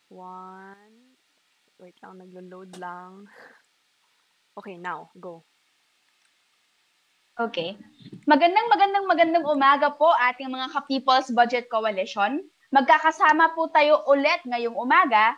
One. Wait lang, naglo-load lang. Okay, now, go. Okay. Magandang umaga po ating mga ka-People's Budget Coalition. Magkakasama po tayo ulit ngayong umaga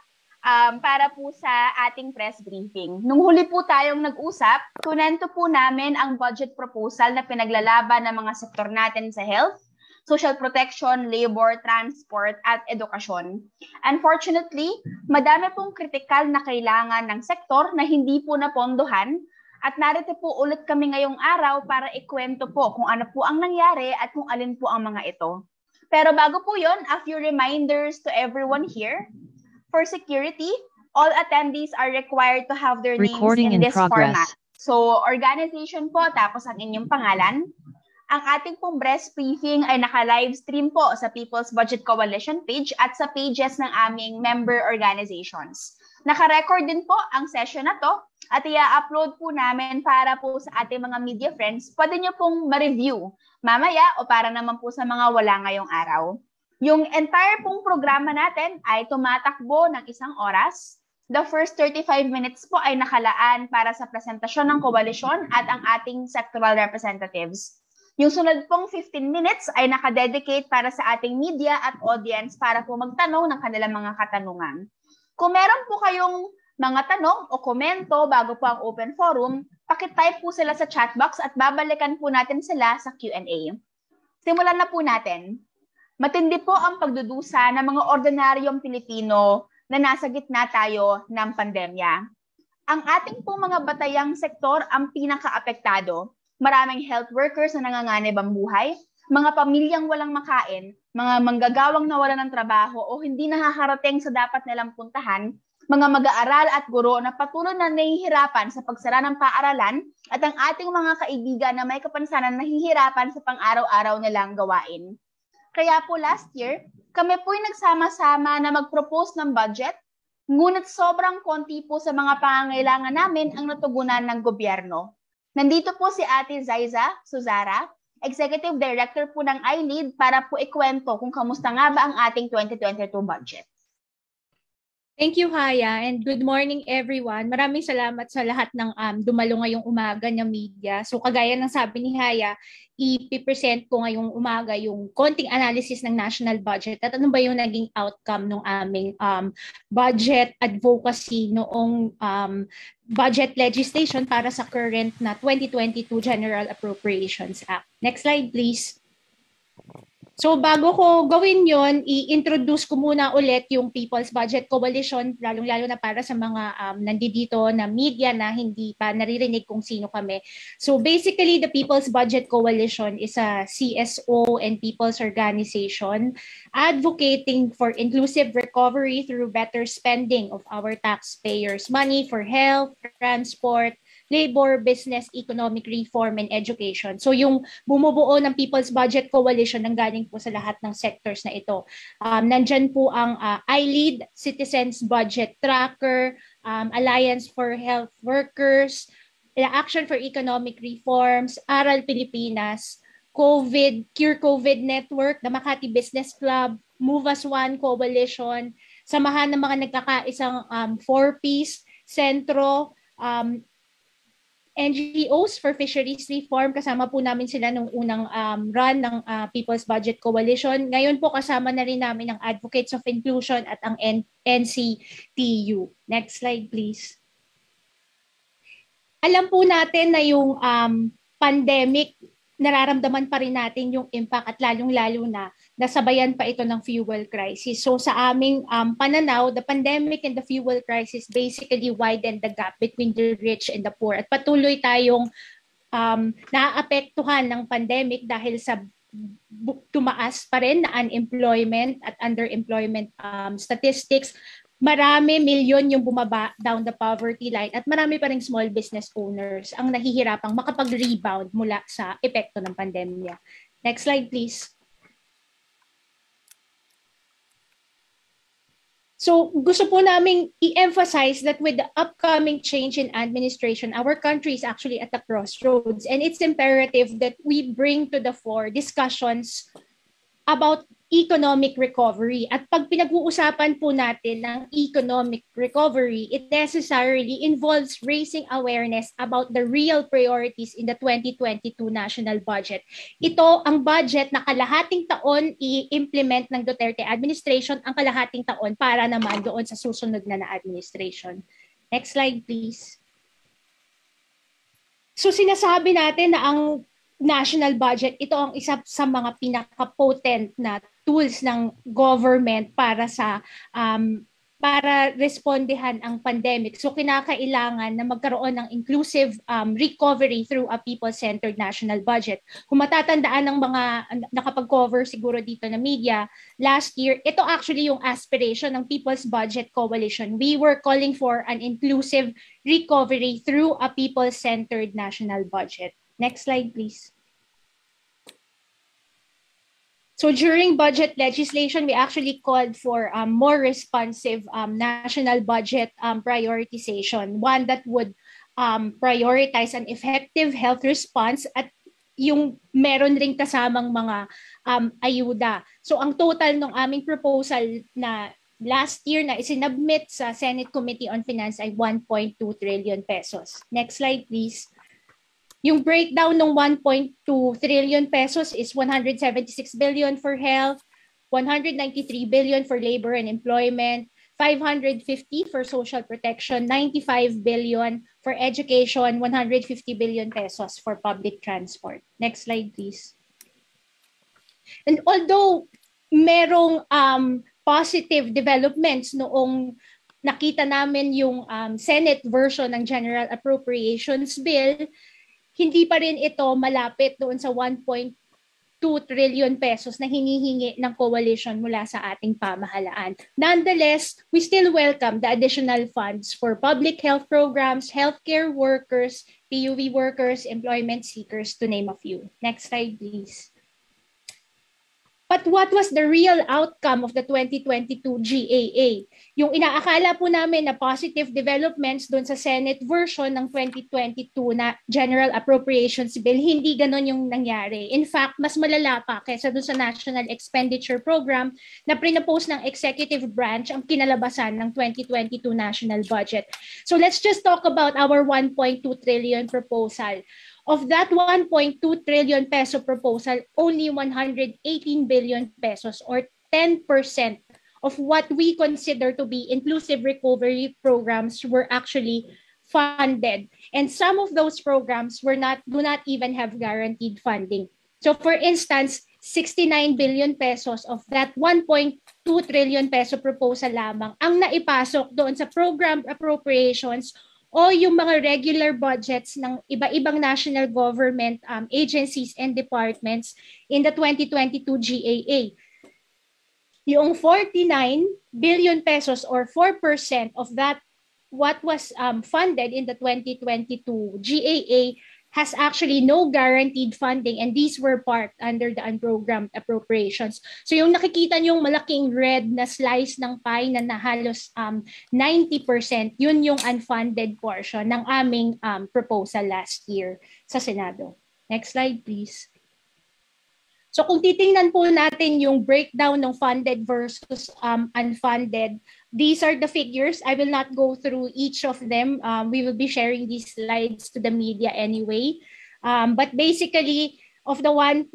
para po sa ating press briefing. Nung huli po tayong nag-usap, kunento po namin ang budget proposal na pinaglalaban ng mga sektor natin sa health, social protection, labor, transport, at edukasyon. Unfortunately, madami pong kritikal na kailangan ng sektor na hindi po napondohan. At narito po ulit kami ngayong araw para ikwento po kung ano po ang nangyari at kung alin po ang mga ito. Pero bago po yon, a few reminders to everyone here. For security, all attendees are required to have their names in this format. So, organization po, tapos ang inyong pangalan. Ang ating pong press briefing ay naka-livestream po sa People's Budget Coalition page at sa pages ng aming member organizations. Naka-record din po ang session na to at i-upload po namin para po sa ating mga media friends. Pwede nyo pong ma-review mamaya o para naman po sa mga wala ngayong araw. Yung entire pong programa natin ay tumatakbo ng 1 oras. The first 35 minutes po ay nakalaan para sa presentasyon ng koalisyon at ang ating sectoral representatives. Yung sunod pong 15 minutes ay nakadedicate para sa ating media at audience para po magtanong ng kanilang mga katanungan. Kung meron po kayong mga tanong o komento bago po ang open forum, pakitype po sila sa chat box at babalikan po natin sila sa Q&A. Simulan na po natin. Matindi po ang pagdudusa ng mga ordinaryong Pilipino na nasa gitna tayo ng pandemya. Ang ating pong mga batayang sektor ang pinaka-apektado. Maraming health workers na nanganganib ang buhay, mga pamilyang walang makain, mga manggagawang nawalan ng trabaho o hindi nakakarating sa dapat nilang puntahan, mga mag-aaral at guro na patuloy na nahihirapan sa pagsara ng paaralan at ang ating mga kaibigan na may kapansanan nahihirapan sa pang-araw-araw nilang gawain. Kaya po last year, kami po'y nagsama-sama na mag-propose ng budget, ngunit sobrang konti po sa mga pangangailangan namin ang natugunan ng gobyerno. Nandito po si Ate Zaiza Suzara, Executive Director po ng iLead para po ikwento kung kamusta nga ba ang ating 2022 budget. Thank you, Haya, and good morning, everyone. Maraming salamat sa lahat ng dumalo ngayong umaga ng media. So kagaya ng sabi ni Haya, i-present ko ngayong umaga yung konting analysis ng national budget at ano ba yung naging outcome ng aming budget advocacy noong budget legislation para sa current na 2022 General Appropriations Act. Next slide, please. So bago ko gawin yon, i-introduce ko muna ulit yung People's Budget Coalition, lalong-lalo na para sa mga nandito na media na hindi pa naririnig kung sino kami. So basically, the People's Budget Coalition is a CSO and people's organization advocating for inclusive recovery through better spending of our taxpayers' money for health, transport, labor, business, economic reform, and education. So yung bumubuo ng People's Budget Coalition nanggaling po sa lahat ng sectors na ito. Nandyan po ang iLead, Citizens Budget Tracker, Alliance for Health Workers, Action for Economic Reforms, Aral Pilipinas, Cure COVID Network, the Makati Business Club, Move as One Coalition, samahan ng mga nagkakaisang 4Ps, Sentro, NGOs for Fisheries Reform, kasama po namin sila nung unang run ng People's Budget Coalition. Ngayon po kasama na rin namin ang Advocates of Inclusion at ang NCTU. Next slide, please. Alam po natin na yung pandemic, nararamdaman pa rin natin yung impact at lalong-lalo na nasabayan pa ito ng fuel crisis. So sa aming pananaw, the pandemic and the fuel crisis basically widened the gap between the rich and the poor. At patuloy tayong naapektuhan ng pandemic dahil sa tumaas pa rin na unemployment at underemployment statistics. Marami, milyon yung bumaba down the poverty line at marami pa ring small business owners ang nahihirapang makapag-rebound mula sa epekto ng pandemya. Next slide, please. So gusto po naming i-emphasize that with the upcoming change in administration, our country is actually at a crossroads, and it's imperative that we bring to the fore discussions about economic recovery. At pag pinag-uusapan po natin ng economic recovery, it necessarily involves raising awareness about the real priorities in the 2022 national budget. Ito ang budget na kalahating taon i-implement ng Duterte administration, ang kalahating taon para naman doon sa susunod na administration. Next slide, please. So sinasabi natin na ang national budget, ito ang isa sa mga pinaka-potent na tools ng government para respondehan ang pandemic. So kinakailangan na magkaroon ng inclusive recovery through a people-centered national budget. Kung matatandaan ng mga nakapag-cover siguro dito na media, last year, ito actually yung aspiration ng People's Budget Coalition. We were calling for an inclusive recovery through a people-centered national budget. Next slide, please. So during budget legislation, we actually called for more responsive national budget prioritization, one that would prioritize an effective health response at yung meron ring kasamang mga ayuda. So ang total ng aming proposal na last year na isinubmit sa Senate Committee on Finance ay 1.2 trillion pesos. Next slide, please. Yung breakdown ng 1.2 trillion pesos is 176 billion for health, 193 billion for labor and employment, 550 for social protection, 95 billion for education, 150 billion pesos for public transport. Next slide, please. And although merong positive developments noong nakita namin yung Senate version ng General Appropriations Bill, hindi pa rin ito malapit doon sa 1.2 trillion pesos na hinihingi ng coalition mula sa ating pamahalaan. Nonetheless, we still welcome the additional funds for public health programs, healthcare workers, PUV workers, employment seekers, to name a few. Next slide, please. But what was the real outcome of the 2022 GAA? Yung inaakala po namin na positive developments doon sa Senate version ng 2022 na General Appropriations Bill, hindi ganon yung nangyari. In fact, mas malala pa kaysa doon sa National Expenditure Program na prinapose ng executive branch ang kinalabasan ng 2022 national budget. So let's just talk about our 1.2 trillion proposal. Of that 1.2 trillion peso proposal, only 118 billion pesos or 10% of what we consider to be inclusive recovery programs were actually funded. And some of those programs do not even have guaranteed funding. So for instance, 69 billion pesos of that 1.2 trillion peso proposal lamang ang naipasok doon sa program appropriations o yung mga regular budgets ng iba-ibang national government agencies and departments in the 2022 GAA. Yung 49 billion pesos or 4% of that what was funded in the 2022 GAA has actually no guaranteed funding, and these were parked under the unprogrammed appropriations. So yung nakikita niyong malaking red na slice ng pie na halos 90%, yun yung unfunded portion ng aming proposal last year sa Senado. Next slide, please. So kung titingnan po natin yung breakdown ng funded versus unfunded, these are the figures. I will not go through each of them. We will be sharing these slides to the media anyway. But basically, of the 1.2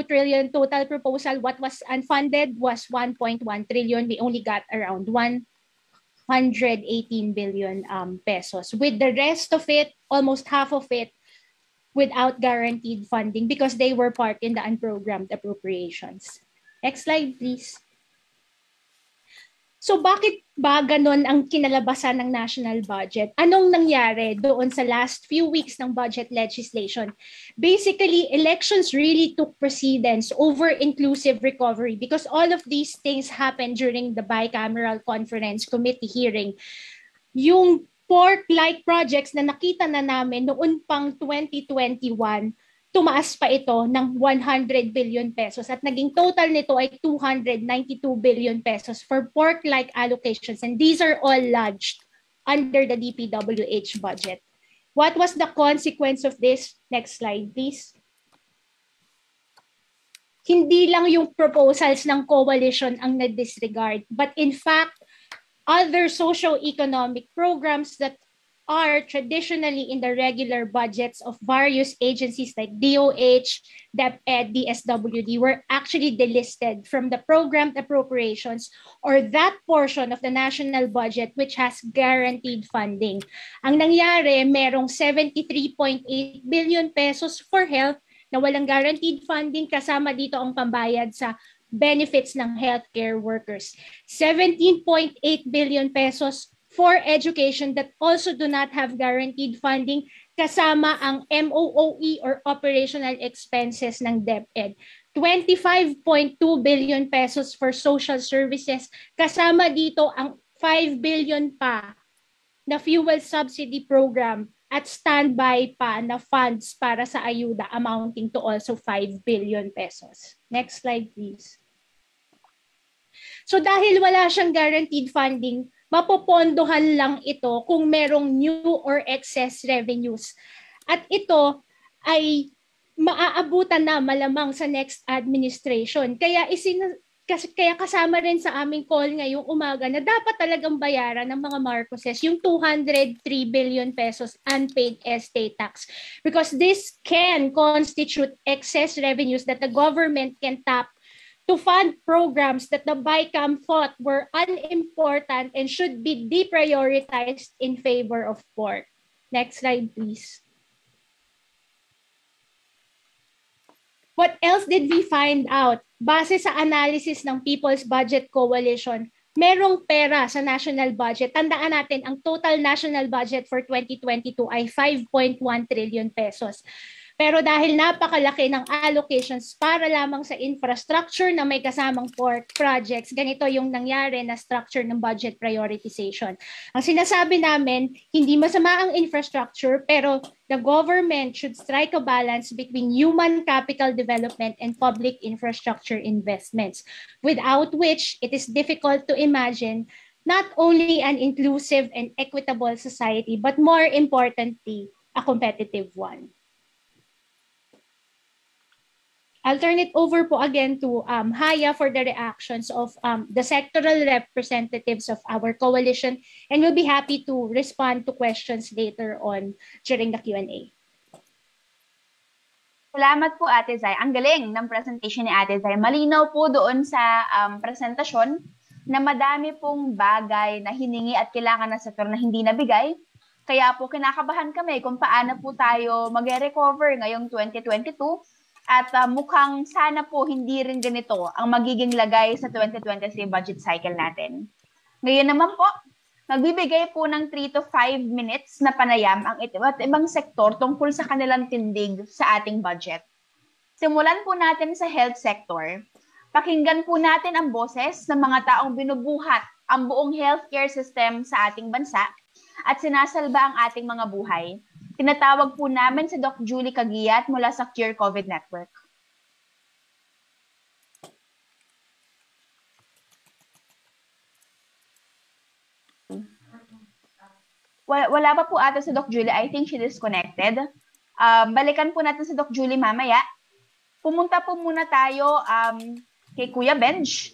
trillion total proposal, what was unfunded was 1.1 trillion. We only got around 118 billion pesos. With the rest of it, almost half of it, without guaranteed funding because they were parked in the unprogrammed appropriations. Next slide, please. So bakit ba ganon ang kinalabasan ng national budget? Anong nangyari doon sa last few weeks ng budget legislation? Basically, elections really took precedence over inclusive recovery because all of these things happened during the bicameral conference committee hearing. Yung pork-like projects na nakita na namin noon pang 2021, tumaas pa ito ng 100 billion pesos at naging total nito ay 292 billion pesos for pork-like allocations, and these are all lodged under the DPWH budget. What was the consequence of this? Next slide, please. hindi lang yung proposals ng coalition ang na-disregard, but in fact, other socio-economic programs that are traditionally in the regular budgets of various agencies like DOH, DepEd, DSWD were actually delisted from the programmed appropriations or that portion of the national budget which has guaranteed funding. Ang nangyari, merong 73.8 billion pesos for health na walang guaranteed funding, kasama dito ang pambayad sa benefits ng healthcare workers. 17.8 billion pesos for education that also do not have guaranteed funding, kasama ang MOOE or operational expenses ng DepEd. 25.2 billion pesos for social services, kasama dito ang 5 billion pa na fuel subsidy program at standby pa na funds para sa ayuda amounting to also 5 billion pesos. Next slide, please. So dahil wala siyang guaranteed funding, mapopondohan lang ito kung merong new or excess revenues. At ito ay maaabutan na malamang sa next administration. Kaya kasama rin sa aming call ngayong umaga na dapat talagang bayaran ng mga Marcoses yung 203 billion pesos unpaid estate tax. Because this can constitute excess revenues that the government can tap to fund programs that the BICAM thought were unimportant and should be deprioritized in favor of pork. Next slide, please. What else did we find out? Base sa analysis ng People's Budget Coalition, merong pera sa national budget. Tandaan natin, ang total national budget for 2022 ay 5.1 trillion pesos. Pero dahil napakalaki ng allocations para lamang sa infrastructure na may kasamang pork projects, ganito yung nangyari na structure ng budget prioritization. Ang sinasabi namin, hindi masama ang infrastructure, pero the government should strike a balance between human capital development and public infrastructure investments, without which it is difficult to imagine not only an inclusive and equitable society, but more importantly, a competitive one. I'll turn it over po again to Haya for the reactions of the sectoral representatives of our coalition, and we'll be happy to respond to questions later on during the Q&A. Salamat po, Ate Zay. Ang galing ng presentation ni Ate Zay. Malinaw po doon sa presentasyon na madami pong bagay na hiningi at kailangan ng sektor na hindi nabigay. Kaya po kinakabahan kami kung paano po tayo mag-recover ngayong 2022. At mukhang sana po hindi rin ganito ang magiging lagay sa 2023 budget cycle natin. Ngayon naman po, magbibigay po ng 3 to 5 minutes na panayam ang iba't ibang sektor tungkol sa kanilang tindig sa ating budget. Simulan po natin sa health sector. Pakinggan po natin ang boses ng mga taong binubuhat ang buong healthcare system sa ating bansa at sinasalba ang ating mga buhay. Tinatawag po namin si Doc Julie Cagiyat mula sa Cure COVID Network. Wala pa po ata si Doc Julie. I think she disconnected. Balikan po natin si Doc Julie mamaya. Pumunta po muna tayo kay Kuya Benj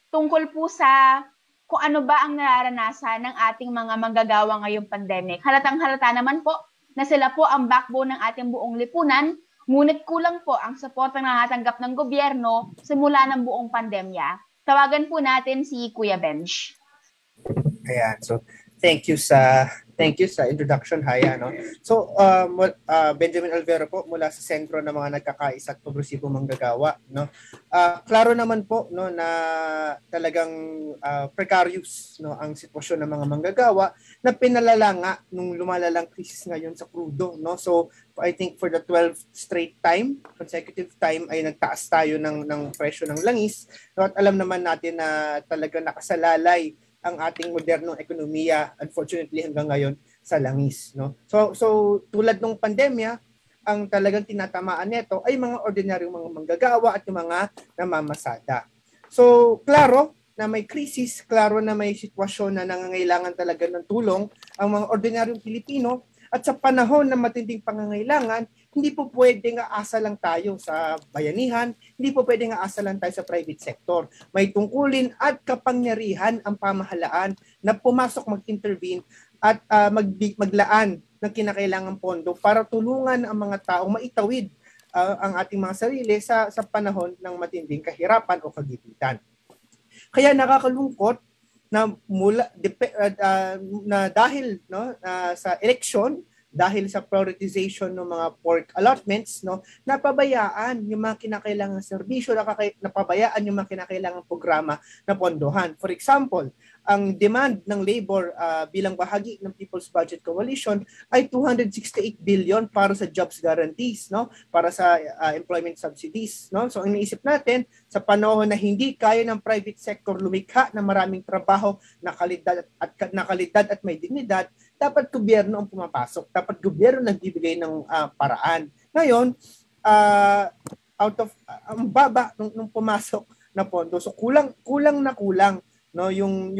tungkol po sa kung ano ba ang nararanasan ng ating mga manggagawa ngayong pandemic. Halatang-halata naman po na sila po ang backbone ng ating buong lipunan, ngunit kulang po ang suporta na natanggap ng gobyerno simula ng buong pandemya. Tawagan po natin si Kuya Benj. Ayan, so thank you sa introduction, Haya, no. So Benjamin Alvero po mula sa Sentro ng mga Nagkakaisa at Progresibo Manggagawa, no. Klaro naman po, no, na talagang precarious, no, ang sitwasyon ng mga manggagawa na pinalala nga nung lumalalang krisis ngayon sa crudo, no. So I think for the 12th straight time, consecutive time ay nagtaas tayo ng presyo ng langis, no, at alam naman natin na talagang nakasalalay ang ating modernong ekonomiya, unfortunately hanggang ngayon, sa langis, no. So tulad ng pandemya, ang talagang tinatamaan nito ay mga ordinaryong mga manggagawa at yung mga namamasada. So klaro na may krisis, klaro na may sitwasyon na nangangailangan talaga ng tulong ang mga ordinaryong Pilipino, at sa panahon ng matinding pangangailangan hindi po pwedeng aasa lang tayo sa bayanihan, hindi po pwedeng aasa lang tayo sa private sector. May tungkulin at kapangyarihan ang pamahalaan na pumasok mag-intervene at maglaan ng kinakailangang pondo para tulungan ang mga taong maitawid ang ating mga sarili sa panahon ng matinding kahirapan o kagipitan. Kaya nakakalungkot na na dahil sa eleksyon, dahil sa prioritization ng mga pork allotments, napabayaan yung mga kinakailangang serbisyo, napabayaan yung mga kinakailangang programa na pondohan. For example, ang demand ng labor bilang bahagi ng People's Budget Coalition ay 268 billion para sa jobs guarantees, para sa employment subsidies. So ang iniisip natin, sa panahon na hindi kaya ng private sector lumikha ng maraming trabaho na kalidad at may dignidad, dapat gobyerno ang pumapasok. Dapat gobyerno nagbibigay ng paraan. Ngayon, ang baba nung pumasok na pondo. So kulang yung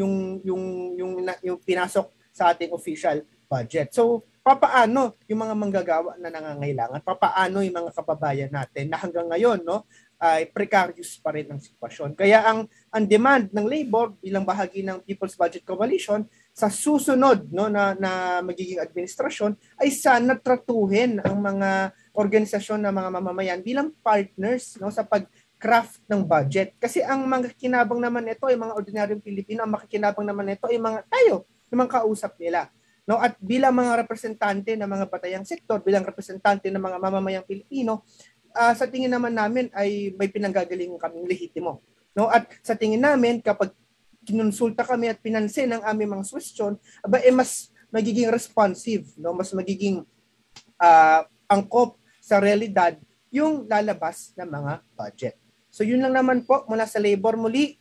pinasok sa ating official budget. So papaano yung mga manggagawa na nangangailangan? Papaano yung mga kababayan natin na hanggang ngayon ay precarious pa rin ang sitwasyon. Kaya ang demand ng labor bilang bahagi ng People's Budget Coalition sa susunod na magiging administrasyon ay sana tratuhin ang mga organisasyon ng mga mamamayan bilang partners sa pag-craft ng budget. Kasi ang mga kinabang naman ito ay mga ordinaryong Pilipino, ang makikinabang naman ito ay mga tayo, yung mga kausap nila. At bilang mga representante ng mga batayang sektor, bilang representante ng mga mamamayang Pilipino, sa tingin naman namin ay may pinanggagalingan kaming lehitimo. At sa tingin namin, kapag kinonsulta kami at pinansin ang aming mga question, mas magiging responsive, mas magiging angkop sa realidad yung lalabas na mga budget. So yun lang naman po mula sa labor. Muli,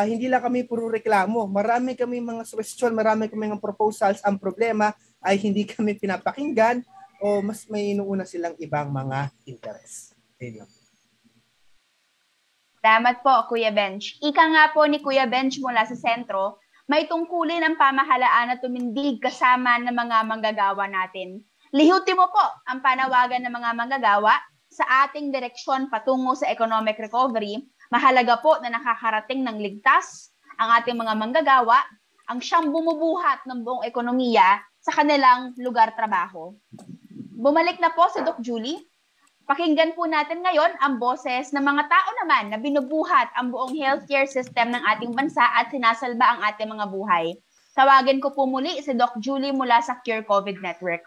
hindi lang kami puro reklamo. Marami kami mga question, marami kami mga proposals. Ang problema ay hindi kami pinapakinggan o mas may inuuna silang ibang mga interest. Salamat po, Kuya Bench. Ika nga po ni Kuya Bench mula sa sentro, may tungkulin ang pamahalaan na tumindig kasama ng mga manggagawa natin. Lihutin mo po ang panawagan ng mga manggagawa sa ating direksyon patungo sa economic recovery. Mahalaga po na nakakarating ng ligtas ang ating mga manggagawa, ang siyang bumubuhat ng buong ekonomiya sa kanilang lugar trabaho. Bumalik na po sa Doc Julie. Pakinggan po natin ngayon ang boses ng mga tao naman na binubuhat ang buong healthcare system ng ating bansa at sinasalba ang ating mga buhay. Tawagin ko po muli si Doc Julie mula sa Cure COVID Network.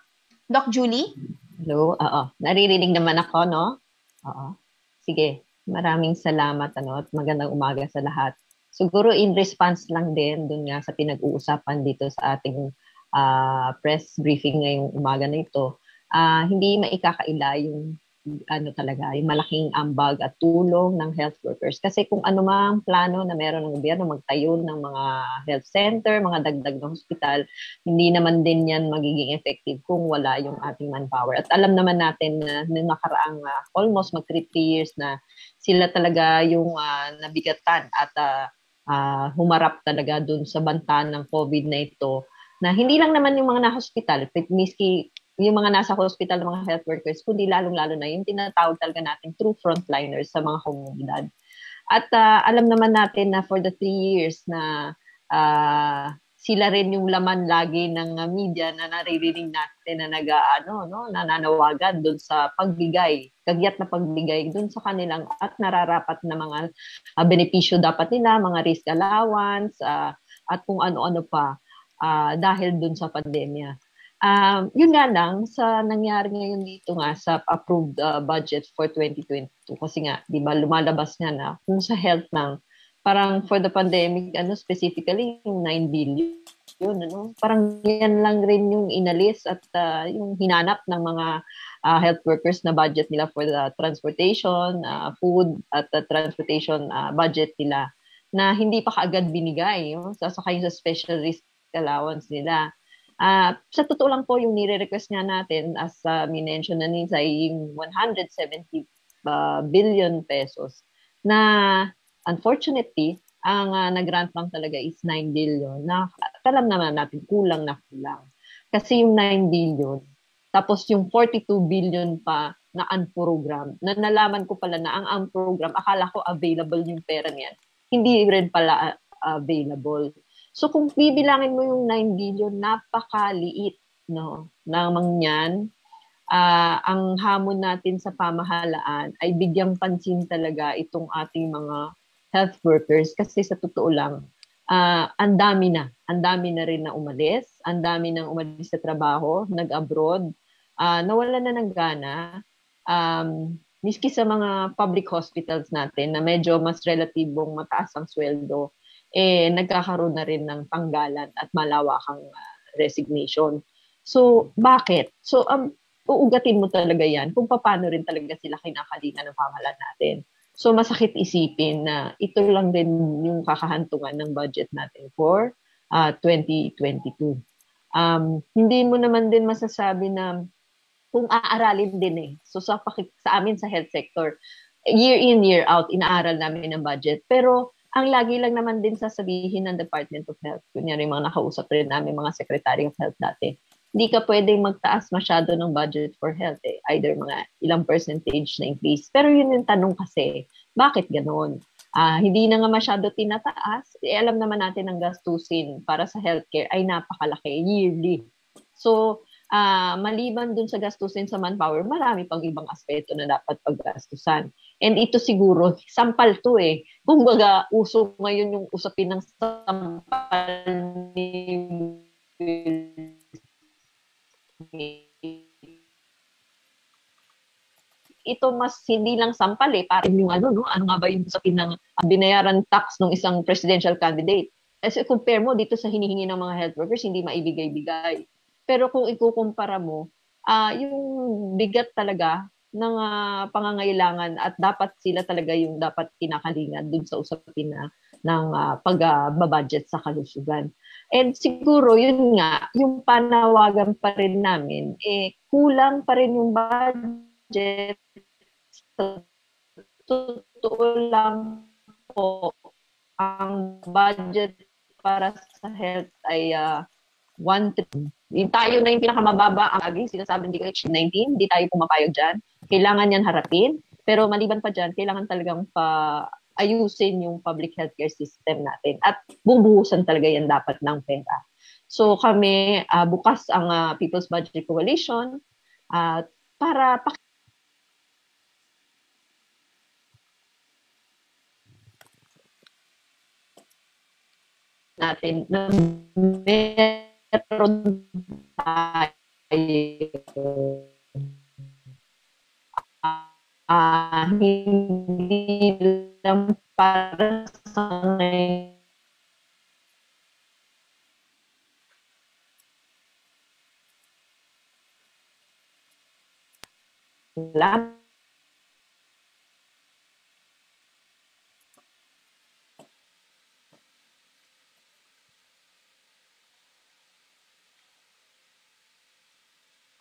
Doc Julie? Hello, naririnig naman ako, no? Oo. Sige, maraming salamat, at magandang umaga sa lahat. Siguro in response lang din dun nga sa pinag-uusapan dito sa ating press briefing ngayong umaga na ito, hindi maikakaila yung yung malaking ambag at tulong ng health workers. Kasi kung ano mang plano na meron ng gobyerno, magtayo ng mga health center, mga dagdag na hospital, hindi naman din yan magiging effective kung wala yung ating manpower. At alam naman natin na nakaraang almost mag 3 years na sila talaga yung nabigatan at humarap talaga dun sa banta ng COVID na ito, na hindi lang naman yung mga na-hospital, miski yung mga nasa hospital ng mga health workers, kundi lalong-lalo na yung tinatawag talaga natin true frontliners sa mga komunidad. At alam naman natin na for the 3 years na sila rin yung laman lagi ng media na naririnig natin na nananawagan doon sa pagbigay, kagyat na pagbigay doon sa kanilang at nararapat na mga benepisyo dapat nila, mga risk allowance, at kung ano-ano pa dahil doon sa pandemya. Yun nga lang, sa nangyari ngayon dito nga sa approved budget for 2022, kasi nga, di ba, lumalabas nga na kung sa health ng, parang for the pandemic, specifically, yung 9 billion, parang yan lang rin yung inalis at yung hinanap ng mga health workers na budget nila for the transportation, food, at the transportation budget nila, na hindi pa kaagad binigay, sasakay sa special risk allowance nila. Sa totoo lang po, yung nire-request nga natin, as minention na nisa, yung 170 billion pesos na unfortunately, ang nag-grant lang talaga is 9 billion na alam naman natin kulang na kulang. Kasi yung 9 billion, tapos yung 42 billion pa na unprogrammed. Na nalaman ko pala na ang unprogrammed, akala ko available yung pera niyan. Hindi rin pala available. So kung bibilangin mo yung 9 billion, napakaliit, no, namang yan. Ang hamon natin sa pamahalaan ay bigyang pansin talaga itong ating mga health workers kasi sa totoo lang, ang dami na rin na umalis, ang dami nang umalis sa trabaho, nag-abroad, nawala na ng gana, miski sa mga public hospitals natin na medyo mas relatibong mataas ang sweldo, nagkakaroon na rin ng tanggalan at malawakang resignation. So, bakit? So, uugatin mo talaga yan kung paano rin talaga sila kinakalingan ng pamahalaan natin. So, masakit isipin na ito lang din yung kakahantungan ng budget natin for 2022. Hindi mo naman din masasabi na kung aaralin din So, sa amin sa health sector, year in, year out, inaaral namin ang budget. Pero, ang lagi lang naman din sasabihin ng Department of Health, kunyari mga nakausap rin namin mga Secretary of Health dati, hindi ka pwedeng magtaas masyado ng budget for health. Either mga ilang percentage na increase. Pero yun yung tanong kasi, bakit ganoon? Hindi na nga masyado tinataas. Alam naman natin ang gastusin para sa healthcare ay napakalaki yearly. So, maliban dun sa gastusin sa manpower, marami pang ibang aspeto na dapat paggastusan. And ito siguro, sampal to Kung baga, uso ngayon yung usapin ng sampal ni ito mas hindi lang sampal parang yung ano nga ba yung usapin ng binayaran tax ng isang presidential candidate. As compare mo dito sa hinihingi ng mga health workers, hindi maibigay-bigay. Pero kung ikukumpara mo, yung bigat talaga ng pangangailangan at dapat sila talaga yung dapat kinakalingan dun sa usapin ng pag-budget sa kalusugan. And siguro, yun nga, yung panawagan pa rin namin, kulang pa rin yung budget. Totoo lang po, ang budget para sa health ay 1 trillion. Tayo na yung pinakamababa ang aging sinasabi ng DOH-19, hindi tayo pumapayag dyan. Kailangan yan harapin. Pero maliban pa dyan, kailangan talagang ayusin yung public healthcare system natin at bubuhusan talaga yan dapat ng pera. So kami, bukas ang People's Budget Coalition para natin na meron tayo hindi lang para sa ngayon.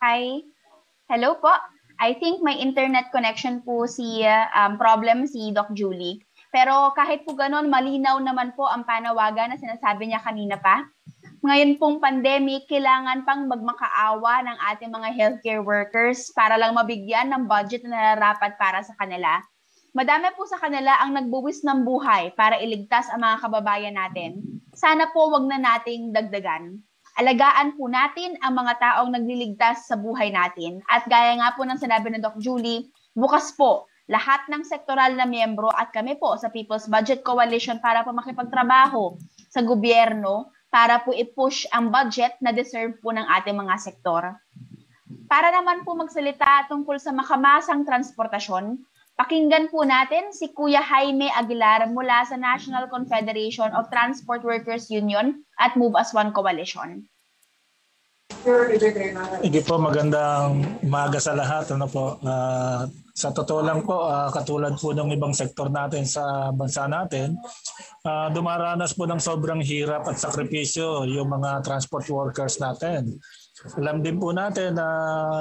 Hi. Hello po. I think may internet connection po problem si Doc Julie. Pero kahit po ganun, malinaw naman po ang panawagan na sinasabi niya kanina pa. Ngayon pong pandemic, kailangan pang magmakaawa ng ating mga healthcare workers para lang mabigyan ng budget na nararapat para sa kanila. Madami po sa kanila ang nagbuwis ng buhay para iligtas ang mga kababayan natin. Sana po wag na nating dagdagan. Alagaan po natin ang mga taong nagliligtas sa buhay natin. At gaya nga po ng sinabi ng Doc Julie, bukas po lahat ng sektoral na miyembro at kami po sa People's Budget Coalition para po makipagtrabaho sa gobyerno para po i-push ang budget na deserve po ng ating mga sektor. Para naman po magsalita tungkol sa makamasang transportasyon, pakinggan po natin si Kuya Jaime Aguilar mula sa National Confederation of Transport Workers Union at Move as One Coalition. Hindi po, magandang umaga sa lahat. Sa totoo lang po, katulad po ng ibang sektor natin sa bansa natin, dumaranas po ng sobrang hirap at sakripisyo yung mga transport workers natin. Alam din po natin na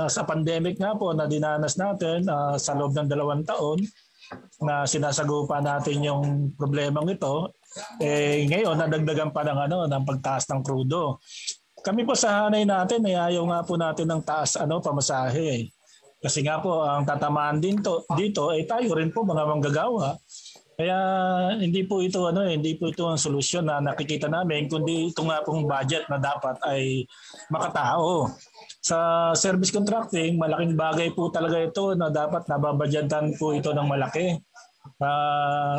sa pandemic nga po na dinanas natin sa loob ng 2 taon na sinasagupa natin yung problemang ito, ngayon nadagdagan pa ng pagtaas ng krudo. Kami po sa hanay natin, ayaw nga po natin ng taas pamasahe. Kasi nga po, ang tatamaan dito ay tayo rin po mga manggagawa. Kaya hindi po ito ang solusyon na nakikita namin, kundi ito nga pong budget na dapat ay makatao. Sa service contracting, malaking bagay po talaga ito na dapat nababadgetan po ito ng malaki.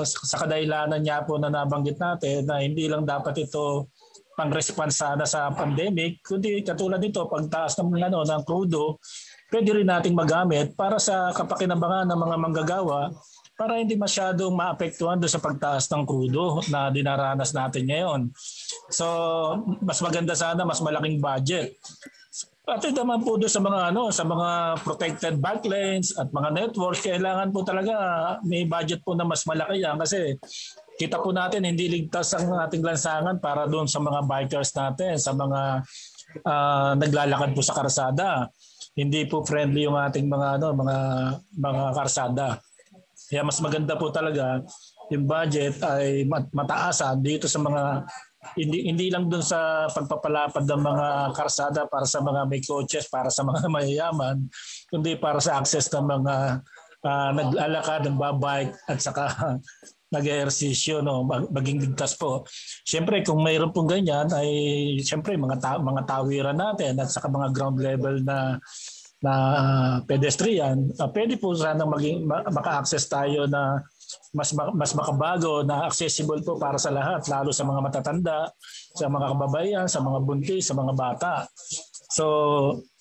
Sa kadahilanan niya po na nabanggit natin na hindi lang dapat ito pang-response sana sa pandemic, kundi katulad nito, pagtaas ng krudo, pwede rin nating magamit para sa kapakinabangan ng mga manggagawa para hindi masyadong maapektuhan doon sa pagtaas ng krudo na dinaranas natin ngayon. So, mas maganda sana, mas malaking budget. Pati naman po doon sa mga protected backlinks at mga networks, kailangan po talaga may budget po na mas malaki yan kasi kita po natin hindi ligtas ang ating lansangan para doon sa mga bikers natin, sa mga naglalakad po sa karsada. Hindi po friendly yung ating mga karsada. Kaya mas maganda po talaga yung budget ay mataasan dito sa mga hindi lang doon sa pagpapalapad ng mga karsada para sa mga may coaches, para sa mga mayayaman, kundi para sa access ng mga naglalakad, nagbabike at saka nag-ehersisyo, maging ligtas po. Siyempre kung mayroon pong ganyan ay siyempre mga tawiran natin at saka mga ground level na pedestrian, pwede po sana maka-access tayo na mas makabago, na accessible po para sa lahat, lalo sa mga matatanda, sa mga kababayan, sa mga buntis, sa mga bata. So,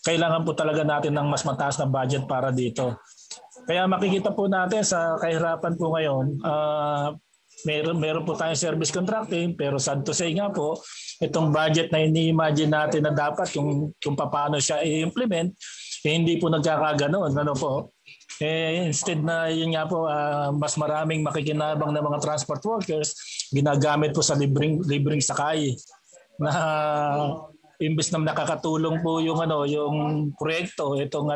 kailangan po talaga natin ng mas mataas na budget para dito. Kaya makikita po natin sa kahirapan po ngayon, meron po tayong service contracting, pero sad to say nga po, itong budget na ini-imagine natin na dapat kung paano siya i-implement, hindi po nagkakaganoon. Instead na yun nga po, mas maraming makikinabang na mga transport workers, ginagamit po sa libreng sakay na imbes na nakakatulong po yung proyekto, itong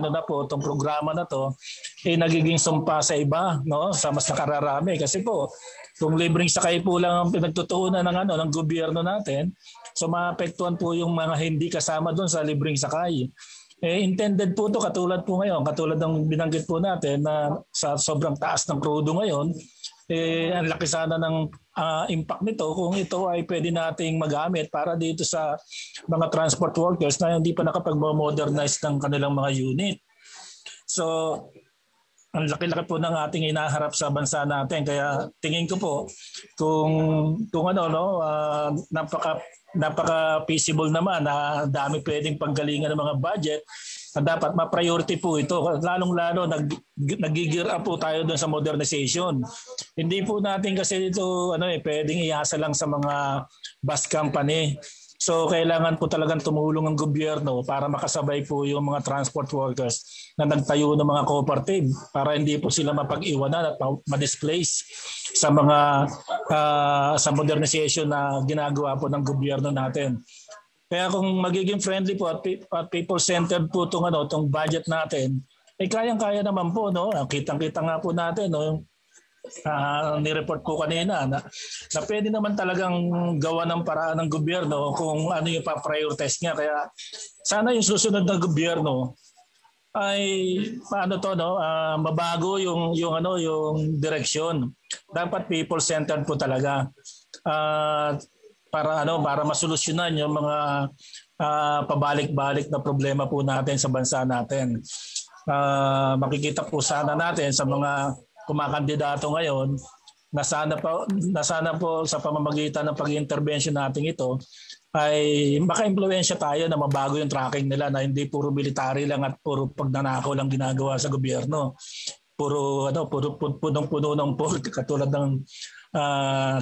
programa na to, nagiging sumpa sa iba, sa mas nakararami. Kasi po, kung libreng sakay po lang ang pinagtutuunan ng gobyerno natin, so maapektuhan po yung mga hindi kasama doon sa libreng sakay. Intended po to katulad ng binanggit po natin na sa sobrang taas ng crudo ngayon, ang laki sana ng impact nito kung ito ay pwede nating magamit para dito sa mga transport workers na hindi pa nakapag-modernize ng kanilang mga unit. So, ang laki-laki po ng ating inaharap sa bansa natin, kaya tingin ko po kung napaka-feasible naman na dami pwedeng panggalingan ng mga budget, dapat ma-priority po ito. Lalong-lalo nag-gear up po tayo doon sa modernization. Hindi po natin kasi ito pwedeng iasa lang sa mga bus company. So kailangan po talagang tumulong ang gobyerno para makasabay po yung mga transport workers na nagtayo ng mga cooperative para hindi po sila mapag-iwanan at ma-displace sa mga sa modernization na ginagawa po ng gobyerno natin. Kaya kung magiging friendly po at people-centered po itong budget natin, kayang-kaya naman po, kitang-kita nga po natin, ni-report ko kanina na pwede naman talagang gawa ng paraan ng gobyerno kung ano yung pa-prioritize niya. Kaya sana yung susunod na gobyerno ay mabago yung direksyon. Dapat people-centered po talaga. Para masolusyonan yung mga pabalik-balik na problema po natin sa bansa natin. Makikita po sana natin sa mga kumakandidato ngayon na sana po sa pamamagitan ng pag-intervention natin ito ay maka-impluwensya tayo na mabago yung tracking nila, na hindi puro military lang at puro pagnanakaw lang ginagawa sa gobyerno. Puro punong-puno ng pork, katulad ng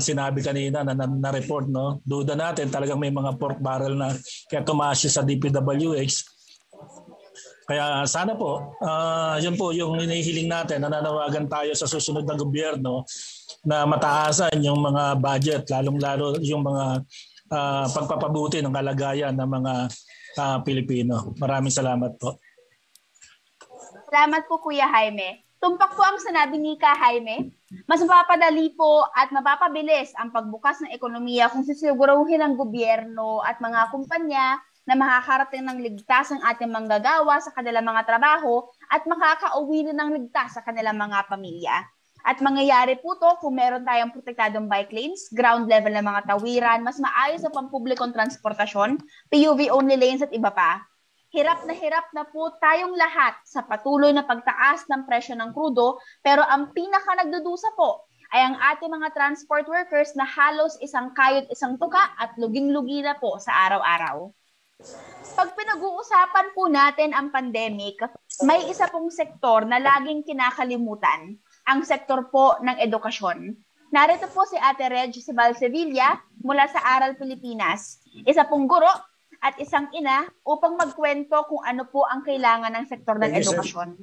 sinabi kanina na report, duda natin talagang may mga pork barrel na kaya tumaas sa DPWH. Kaya sana po, yun po yung hinihiling natin, nananawagan tayo sa susunod na gobyerno na mataasan yung mga budget, lalong-lalo yung mga pagpapabuti ng kalagayan ng mga Pilipino. Maraming salamat po. Salamat po, Kuya Jaime. Tumpak po ang sinabi ni Ka Jaime, mas mapapadali po at mapapabilis ang pagbukas ng ekonomiya kung sisiguruhin ng gobyerno at mga kumpanya na makakarating ng ligtas ang ating manggagawa sa kanilang mga trabaho at makakauwi na ng ligtas sa kanilang mga pamilya. At mangyayari po to kung meron tayong protektadong bike lanes, ground level na mga tawiran, mas maayos sa pampublikong transportasyon, PUV-only lanes at iba pa. Hirap na po tayong lahat sa patuloy na pagtaas ng presyo ng krudo, pero ang pinaka nagdudusa po ay ang ating mga transport workers na halos isang kayod isang tuka at luging-lugi na po sa araw-araw. Pag pinag-uusapan po natin ang pandemic, may isa pong sektor na laging kinakalimutan, ang sektor po ng edukasyon. Narito po si Ate Reg Sibal Sevilla mula sa Aral Pilipinas, isa pong guro at isang ina upang magkwento kung ano po ang kailangan ng sektor ng edukasyon.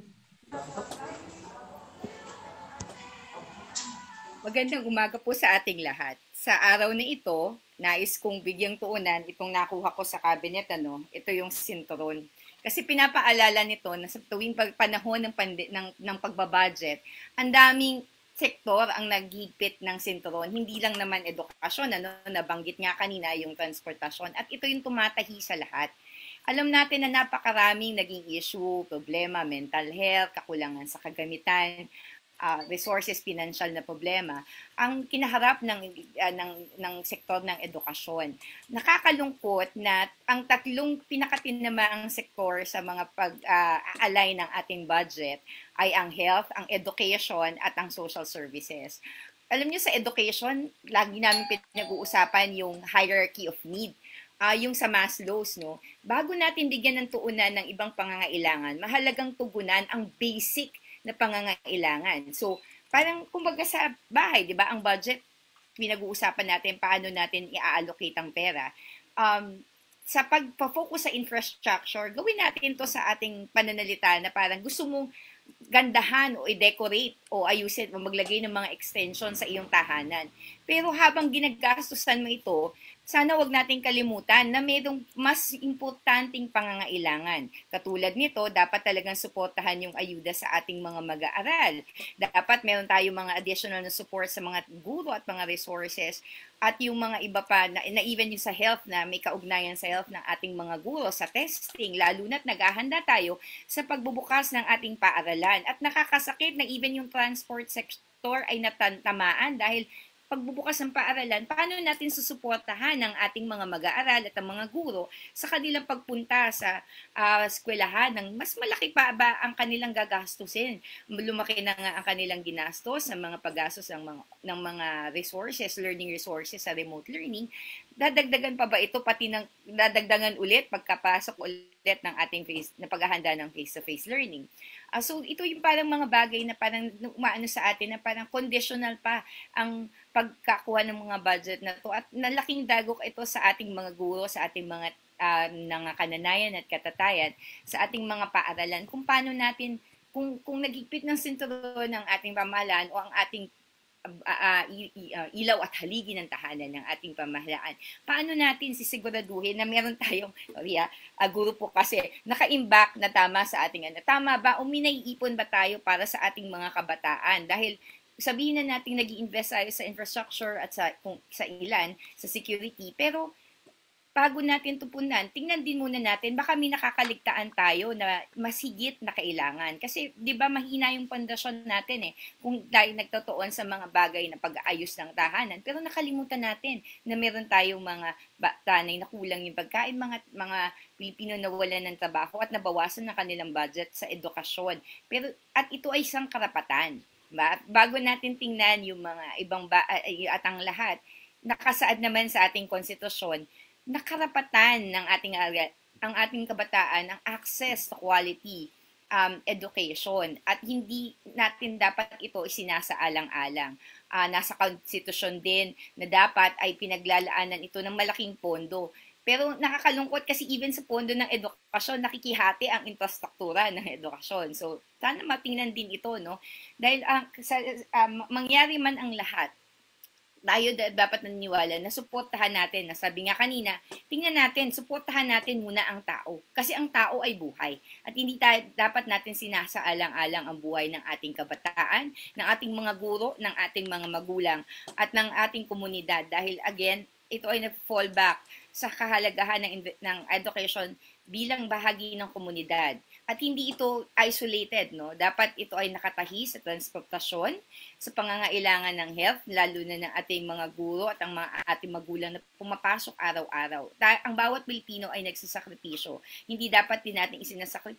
Magandang umaga po sa ating lahat. Sa araw na ito, nais kong bigyang tuunan itong nakuha ko sa cabinet, ito yung sinturon. Kasi pinapaalala nito na sa tuwing panahon ng pagbabudget, ang daming sektor ang naghigpit ng sinturon. Hindi lang naman edukasyon, nabanggit nga kanina yung transportasyon. At ito yung tumatahi sa lahat. Alam natin na napakaraming naging issue, problema, mental health, kakulangan sa kagamitan, resources, financial na problema ang kinaharap ng sektor ng edukasyon. Nakakalungkot na ang tatlong pinakatinamaang sektor sa mga pag-alay ng ating budget ay ang health, ang education at ang social services. Alam niyo sa education, lagi namin pinag-uusapan yung hierarchy of need. Yung sa Maslow's, bago natin bigyan ng tuunan ng ibang pangangailangan, mahalagang tugunan ang basic na pangangailangan. So, parang kumbaga sa bahay, di ba, ang budget, pinag-uusapan natin paano natin i-allocate ang pera. Sa pagpa-focus sa infrastructure, gawin natin to sa ating pananalita na parang gusto mong gandahan o i-decorate o ayusin o maglagay ng mga extension sa iyong tahanan. Pero habang ginagastusan mo ito, sana wag nating kalimutan na mayroong mas importanteng pangangailangan. Katulad nito, dapat talagang suportahan yung ayuda sa ating mga mag-aaral. Dapat meron tayong mga additional na support sa mga guro at mga resources at yung mga iba pa na even yung sa health na may kaugnayan sa health ng ating mga guro sa testing, lalo na't naghahanda tayo sa pagbubukas ng ating paaralan. At nakakasakit na even yung transport sector ay natatamaan dahil pagbubukas ng paaralan, paano natin susuportahan ang ating mga mag-aaral at ang mga guro sa kanilang pagpunta sa eskwelahan ng mas malaki pa ba ang kanilang gagastusin. Lumaki na nga ang kanilang ginastos ng mga paggastos ng mga resources, learning resources sa remote learning. Dadagdagan pa ba ito pati dadagdagan ulit pagkapasok ulit ng ating na paghahanda ng face-to-face learning. So ito yung parang mga bagay na parang umaano sa atin na parang conditional pa ang pagkakuha ng mga budget na to at nalaking dagok ito sa ating mga guro, sa ating mga kananayan at katatayan, sa ating mga paaralan kung paano natin kung nagigpit ng sinturon ng ating pamahalaan o ang ating ilaw at haligi ng tahanan ng ating pamahalaan. Paano natin sisiguraduhin na meron tayong, guro po kasi, naka-imbak na tama sa ating tama ba o minaiipon ba tayo para sa ating mga kabataan? Dahil sabihin na natin nag-i-invest tayo sa infrastructure at sa ilan, sa security, pero bago natin tupunan, tingnan din muna natin, baka may nakakaligtaan tayo na mas higit na kailangan. Kasi, di ba, mahina yung pundasyon natin kung dahil nagtotoo sa mga bagay na pag-aayos ng tahanan. Pero nakalimutan natin na meron tayong mga tanay na kulang yung pagkain, mga Pilipino na wala ng trabaho at nabawasan na kanilang budget sa edukasyon. Pero, at ito ay isang karapatan. Bago natin tingnan yung mga ibang at ang lahat, nakasaad naman sa ating konstitusyon na karapatan ng ating kabataan ang access to quality education at hindi natin dapat ito isinasaalang-alang. Nasa konstitusyon din na dapat ay pinaglalaanan ito ng malaking pondo. Pero nakakalungkot kasi even sa pondo ng edukasyon, nakikihati ang infrastruktura ng edukasyon. So, sana matingnan din ito, no? Dahil mangyari man ang lahat, tayo dapat naniniwala na suportahan natin, na sabi nga kanina, tingnan natin, suportahan natin muna ang tao. Kasi ang tao ay buhay. At hindi dapat natin sinasaalang-alang ang buhay ng ating kabataan, ng ating mga guro, ng ating mga magulang, at ng ating komunidad. Dahil again, ito ay nag-fall back sa kahalagahan ng education bilang bahagi ng komunidad. At hindi ito isolated, no? Dapat ito ay nakatahi sa transportasyon, sa pangangailangan ng health, lalo na ng ating mga guro at ang mga ating magulang na pumapasok araw-araw. Ang bawat Pilipino ay nagsasakripisyo. Hindi dapat din natin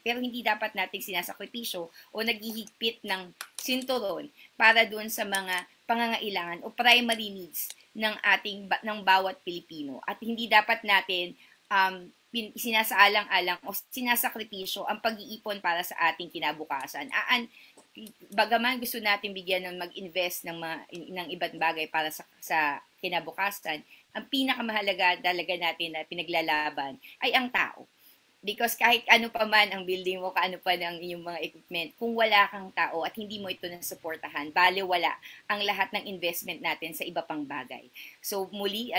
pero hindi dapat nating sinasakripisyo o naghihigpit ng sinturon para doon sa mga pangangailangan o primary needs ng bawat Pilipino. At hindi dapat natin sinasaalang-alang o sinasakripisyo ang pag-iipon para sa ating kinabukasan. Bagaman gusto natin bigyan ng mag-invest ng ibang bagay para sa kinabukasan, ang pinakamahalaga talaga natin na pinaglalaban ay ang tao. Because kahit ano pa man ang building mo, kaano pa ng inyong mga equipment, kung wala kang tao at hindi mo ito nasuportahan, baliwala ang lahat ng investment natin sa iba pang bagay. So muli,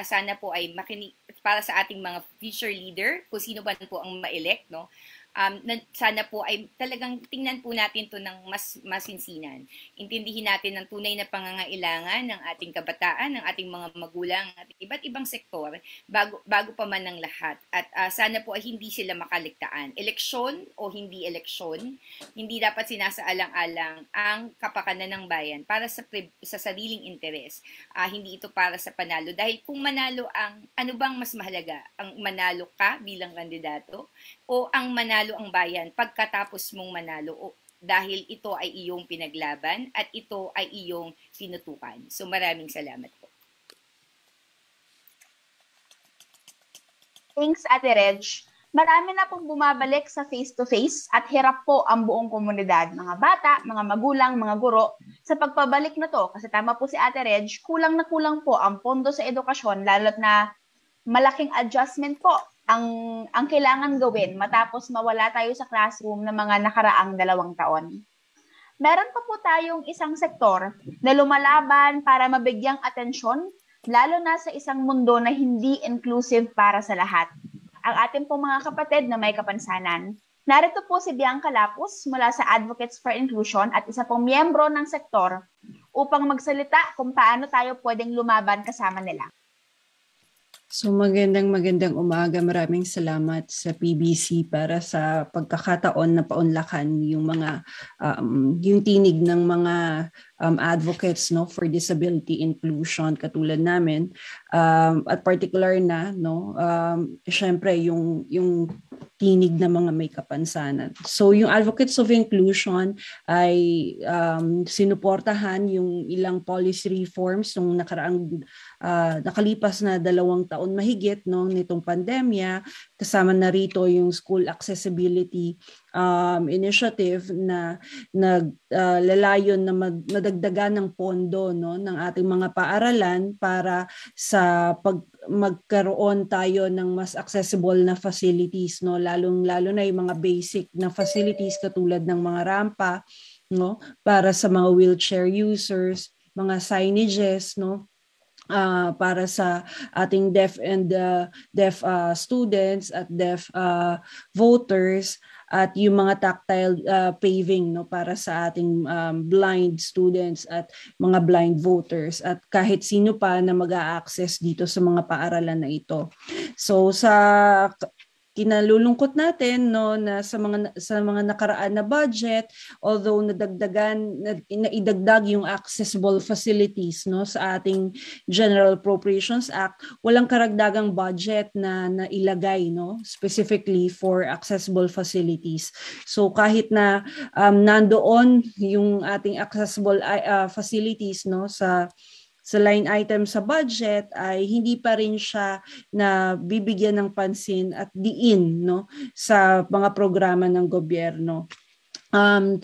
sana po ay makinig para sa ating mga future leader, kung sino ba po ang ma-elect, no? Sana po ay talagang tingnan po natin to ng mas masinsinan. Intindihin natin ang tunay na pangangailangan ng ating kabataan, ng ating mga magulang, at iba't ibang sektor bago pa man ng lahat. At sana po ay hindi sila makaligtaan. Eleksyon o hindi eleksyon, hindi dapat sinasaalang-alang ang kapakanan ng bayan para sa sariling interes. Hindi ito para sa panalo. Dahil kung manalo ano bang mas mahalaga? Ang manalo ka bilang kandidato o ang manalo ang bayan pagkatapos mong manalo dahil ito ay iyong pinaglaban at ito ay iyong tinutukan. So maraming salamat po. Thanks, Ate Reg. Marami na pong bumabalik sa face-to-face at hirap po ang buong komunidad, mga bata, mga magulang, mga guro, sa pagpabalik na to. Kasi tama po si Ate Reg, kulang na kulang po ang pondo sa edukasyon, lalo't na malaking adjustment po ang kailangan gawin matapos mawala tayo sa classroom ng mga nakaraang 2 taon. Meron pa po tayong isang sektor na lumalaban para mabigyang atensyon, lalo na sa isang mundo na hindi inclusive para sa lahat. Ang ating pong mga kapatid na may kapansanan. Narito po si Bianca Lapus mula sa Advocates for Inclusion at isa pong miyembro ng sektor upang magsalita kung paano tayo pwedeng lumaban kasama nila. So magandang umaga. Maraming salamat sa PBC para sa pagkakataon na paunlakan yung mga yung tinig ng mga advocates for disability inclusion katulad namin at particular na syempre yung tinig ng mga may kapansanan. So yung Advocates of Inclusion ay sinuportahan yung ilang policy reforms nung nakalipas na 2 taon mahigit nitong pandemya. Kasama na rito yung school accessibility initiative na naglalayon na madagdagan ng pondo ng ating mga paaralan para sa magkaroon tayo ng mas accessible na facilities, lalong-lalo na yung mga basic na facilities katulad ng mga rampa para sa mga wheelchair users, mga signages para sa ating deaf students at deaf voters, at yung mga tactile paving para sa ating blind students at mga blind voters at kahit sino pa na mag-a-access dito sa mga paaralan na ito. So sa kinalulungkot natin na sa mga nakaraan na budget, although naidagdag yung accessible facilities sa ating General Appropriations Act, walang karagdagang budget na nailagay specifically for accessible facilities. So kahit na nandoon yung ating accessible facilities sa line item sa budget, ay hindi pa rin siya na bibigyan ng pansin at diin sa mga programa ng gobyerno.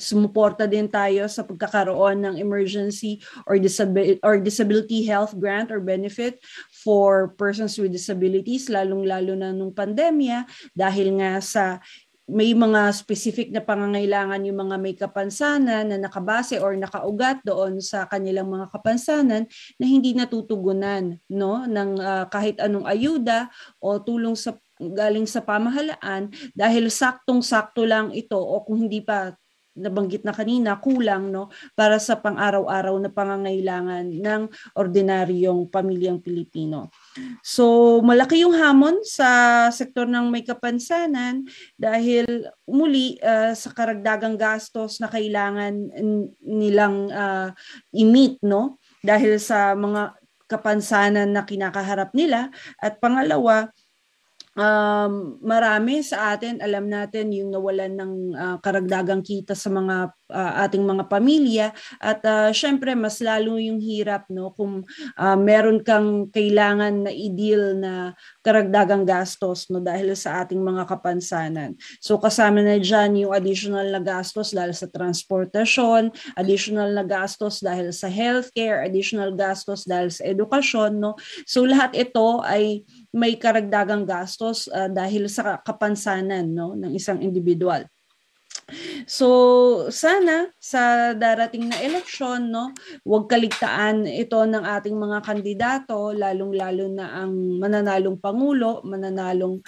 Sumuporta din tayo sa pagkakaroon ng emergency or disability health grant or benefit for persons with disabilities, lalong-lalo na nung pandemya, dahil nga sa may mga specific na pangangailangan yung mga may kapansanan na nakabase or nakaugat doon sa kanilang mga kapansanan na hindi natutugunan ng kahit anong ayuda o tulong galing sa pamahalaan, dahil saktong-sakto lang ito o kung hindi pa nabanggit na kanina, kulang, no, para sa pang-araw-araw na pangangailangan ng ordinaryong pamilyang Pilipino. So, malaki yung hamon sa sektor ng may kapansanan dahil muli sa karagdagang gastos na kailangan nilang i-meet, no? Dahil sa mga kapansanan na kinakaharap nila. At pangalawa, marami sa atin, alam natin yung nawalan ng karagdagang kita sa mga ating mga pamilya at syempre mas lalo yung hirap, no, kung meron kang kailangan na i-deal na karagdagang gastos, no, dahil sa ating mga kapansanan. So kasama na dyan yung additional na gastos dahil sa transportasyon, additional na gastos dahil sa healthcare, additional gastos dahil sa edukasyon, no. So lahat ito ay may karagdagang gastos dahil sa kapansanan, no, ng isang individual. So sana sa darating na eleksyon, no, huwag kaligtaan ito ng ating mga kandidato, lalong-lalo na ang mananalong pangulo, mananalong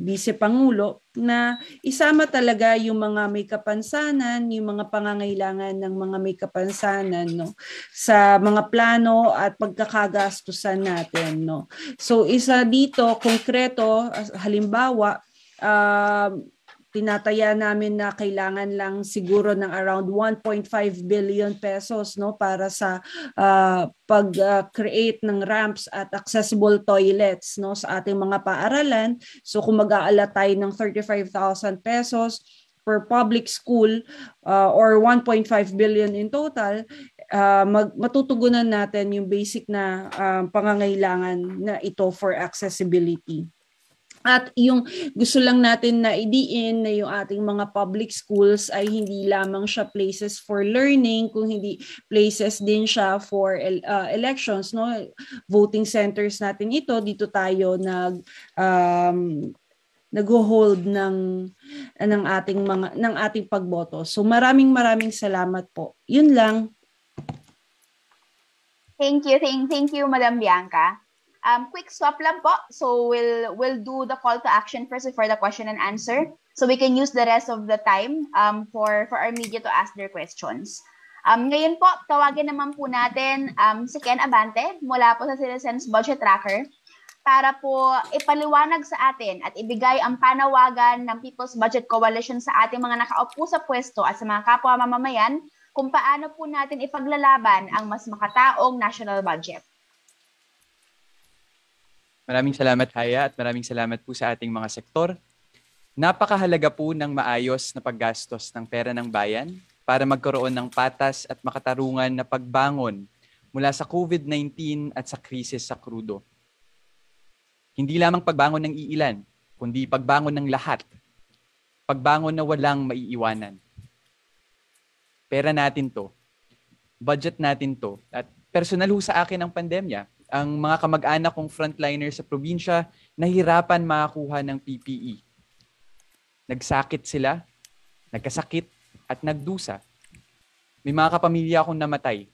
vice-pangulo, na isama talaga yung mga may kapansanan, yung mga pangangailangan ng mga may kapansanan, no, sa mga plano at pagkakagastusan natin, no. So isa dito konkreto, halimbawa, tinataya namin na kailangan lang siguro ng around 1.5 billion pesos, no, para sa pag-create ng ramps at accessible toilets, no, sa ating mga paaralan. So kung mag-aala tayo ng 35,000 pesos per public school or 1.5 billion in total, matutugunan natin yung basic na pangangailangan na ito for accessibility. At yung gusto lang natin na idiin na yung ating mga public schools ay hindi lamang siya places for learning, kung hindi places din siya for elections, no? Voting centers natin ito, dito tayo nag-hold ng ating pagboto. So maraming salamat po. Yun lang. Thank you, Madam Bianca. Quick swap lang po. So we'll do the call to action first for the question and answer. So we can use the rest of the time for our media to ask their questions. Ngayon po, tawagin naman po natin si Ken Abante mula po sa Citizens Budget Tracker para po ipaliwanag sa atin at ibigay ang panawagan ng People's Budget Coalition sa ating mga nakaupo sa pwesto at sa mga kapwa mamamayan kung paano po natin ipaglalaban ang mas makataong national budget. Maraming salamat, Haya, at maraming salamat po sa ating mga sektor. Napakahalaga po ng maayos na paggastos ng pera ng bayan para magkaroon ng patas at makatarungan na pagbangon mula sa COVID-19 at sa krisis sa krudo. Hindi lamang pagbangon ng iilan, kundi pagbangon ng lahat. Pagbangon na walang maiiwanan. Pera natin to, budget natin to, at personal ho sa akin ang pandemya. Ang mga kamag-anak kong frontliner sa probinsya nahirapan makakuha ng PPE. Nagsakit sila, nagkasakit, at nagdusa. May mga kapamilya akong namatay.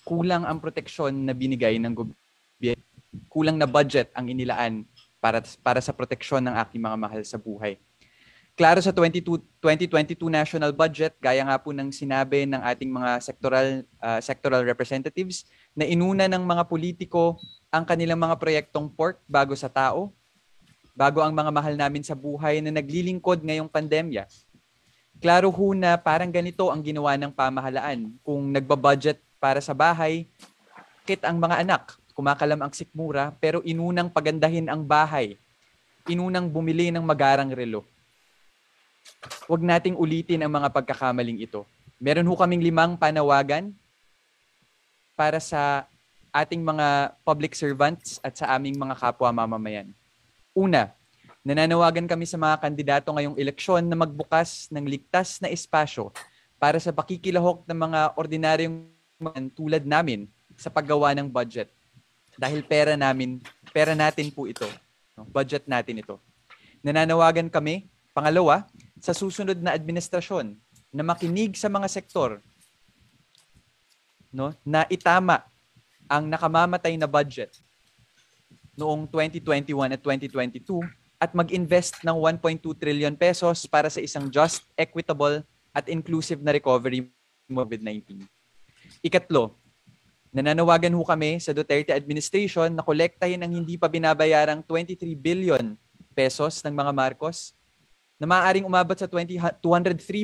Kulang ang proteksyon na binigay ng gobyerno. Kulang na budget ang inilaan para sa proteksyon ng aking mga mahal sa buhay. Klaro sa 2022 national budget, gaya nga po ng sinabi ng ating mga sectoral representatives, na inuna ng mga politiko ang kanilang mga proyektong pork bago sa tao, bago ang mga mahal namin sa buhay na naglilingkod ngayong pandemya. Klaro ho na parang ganito ang ginawa ng pamahalaan. Kung nagbabudget para sa bahay, kit ang mga anak, kumakalam ang sikmura, pero inunang pagandahin ang bahay. Inunang bumili ng magarang relo. Huwag nating ulitin ang mga pagkakamaling ito. Meron ho kaming 5 panawagan para sa ating mga public servants at sa aming mga kapwa mamamayan. Una, nananawagan kami sa mga kandidato ngayong eleksyon na magbukas ng ligtas na espasyo para sa pakikilahok ng mga ordinaryong tulad namin sa paggawa ng budget. Dahil pera natin po ito. Budget natin ito. Nananawagan kami, pangalawa, sa susunod na administrasyon na makinig sa mga sektor, no, na itama ang nakamamatay na budget noong 2021 at 2022 at mag-invest ng 1.2 trillion pesos para sa isang just, equitable at inclusive na recovery mo COVID-19. Ikatlo, nananawagan ho kami sa Duterte administration na kolektahin ang hindi pa binabayarang 23 billion pesos ng mga Marcos na maaaring umabot sa 203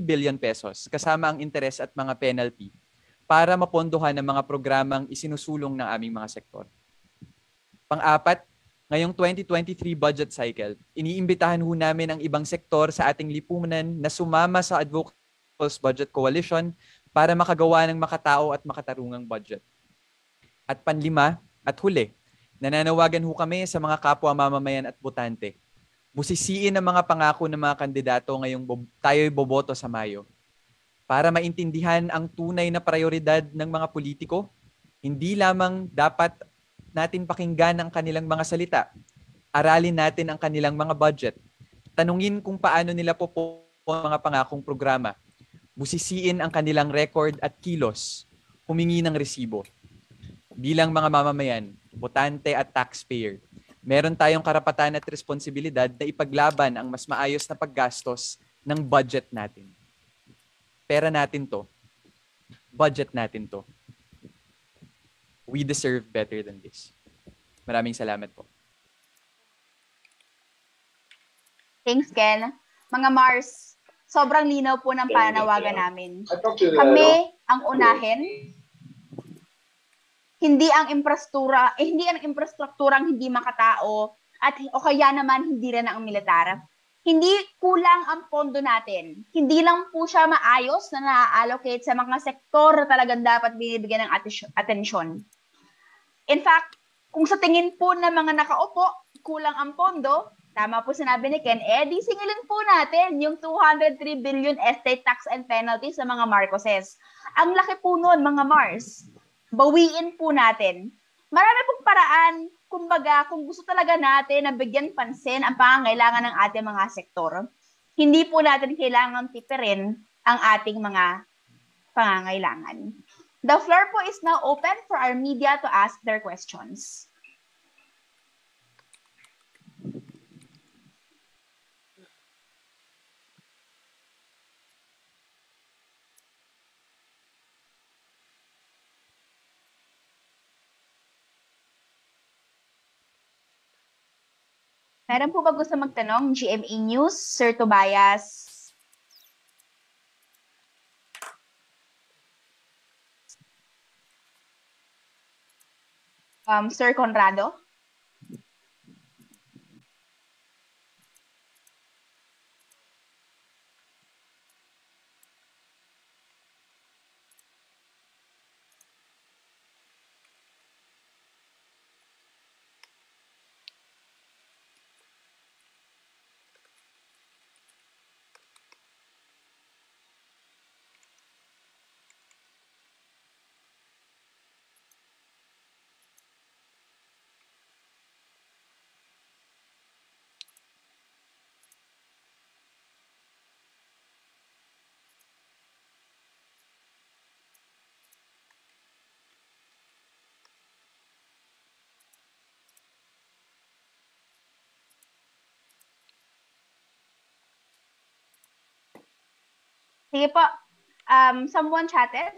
billion pesos kasama ang interes at mga penalty para mapondohan ang mga programang isinusulong ng aming mga sektor. Pang-apat, ngayong 2023 budget cycle, iniimbitahan ho namin ang ibang sektor sa ating lipunan na sumama sa Advocates Budget Coalition para makagawa ng makatao at makatarungang budget. At panlima at huli, nananawagan ho kami sa mga kapwa mamamayan at botante. Busisiin ang mga pangako ng mga kandidato ngayong tayo'y boboto sa Mayo. Para maintindihan ang tunay na prioridad ng mga politiko, hindi lamang dapat natin pakinggan ang kanilang mga salita. Aralin natin ang kanilang mga budget. Tanungin kung paano nila po ang mga pangakong programa. Busisiin ang kanilang record at kilos. Humingi ng resibo. Bilang mga mamamayan, botante at taxpayer, meron tayong karapatan at responsibilidad na ipaglaban ang mas maayos na paggastos ng budget natin. Pera natin to. Budget natin to. We deserve better than this. Maraming salamat po. Thanks, Ken. Mga Mars, sobrang linaw po ng pananawagan namin. Kami ang unahin. Hindi ang infrastrukturang hindi makatao at o kaya naman hindi rin ang militar. Hindi kulang ang pondo natin. Hindi lang po siya maayos na na-allocate sa mga sektor na talagang dapat binibigyan ng atensyon. In fact, kung sa tingin po ng mga nakaupo, kulang ang pondo, tama po sinabi ni Ken, di singilin po natin yung 203 billion estate tax and penalties sa mga Marcoses. Ang laki po nun, mga Mars. Bawiin po natin. Marami pong paraan, kumbaga, kung gusto talaga natin na bigyan pansin ang pangangailangan ng ating mga sektor, hindi po natin kailangan tipirin ang ating mga pangangailangan. The floor po is now open for our media to ask their questions. Meron po ba gusto magtanong? GMA News, Sir Tobias. Sir Conrado. Sige po. Someone chatted.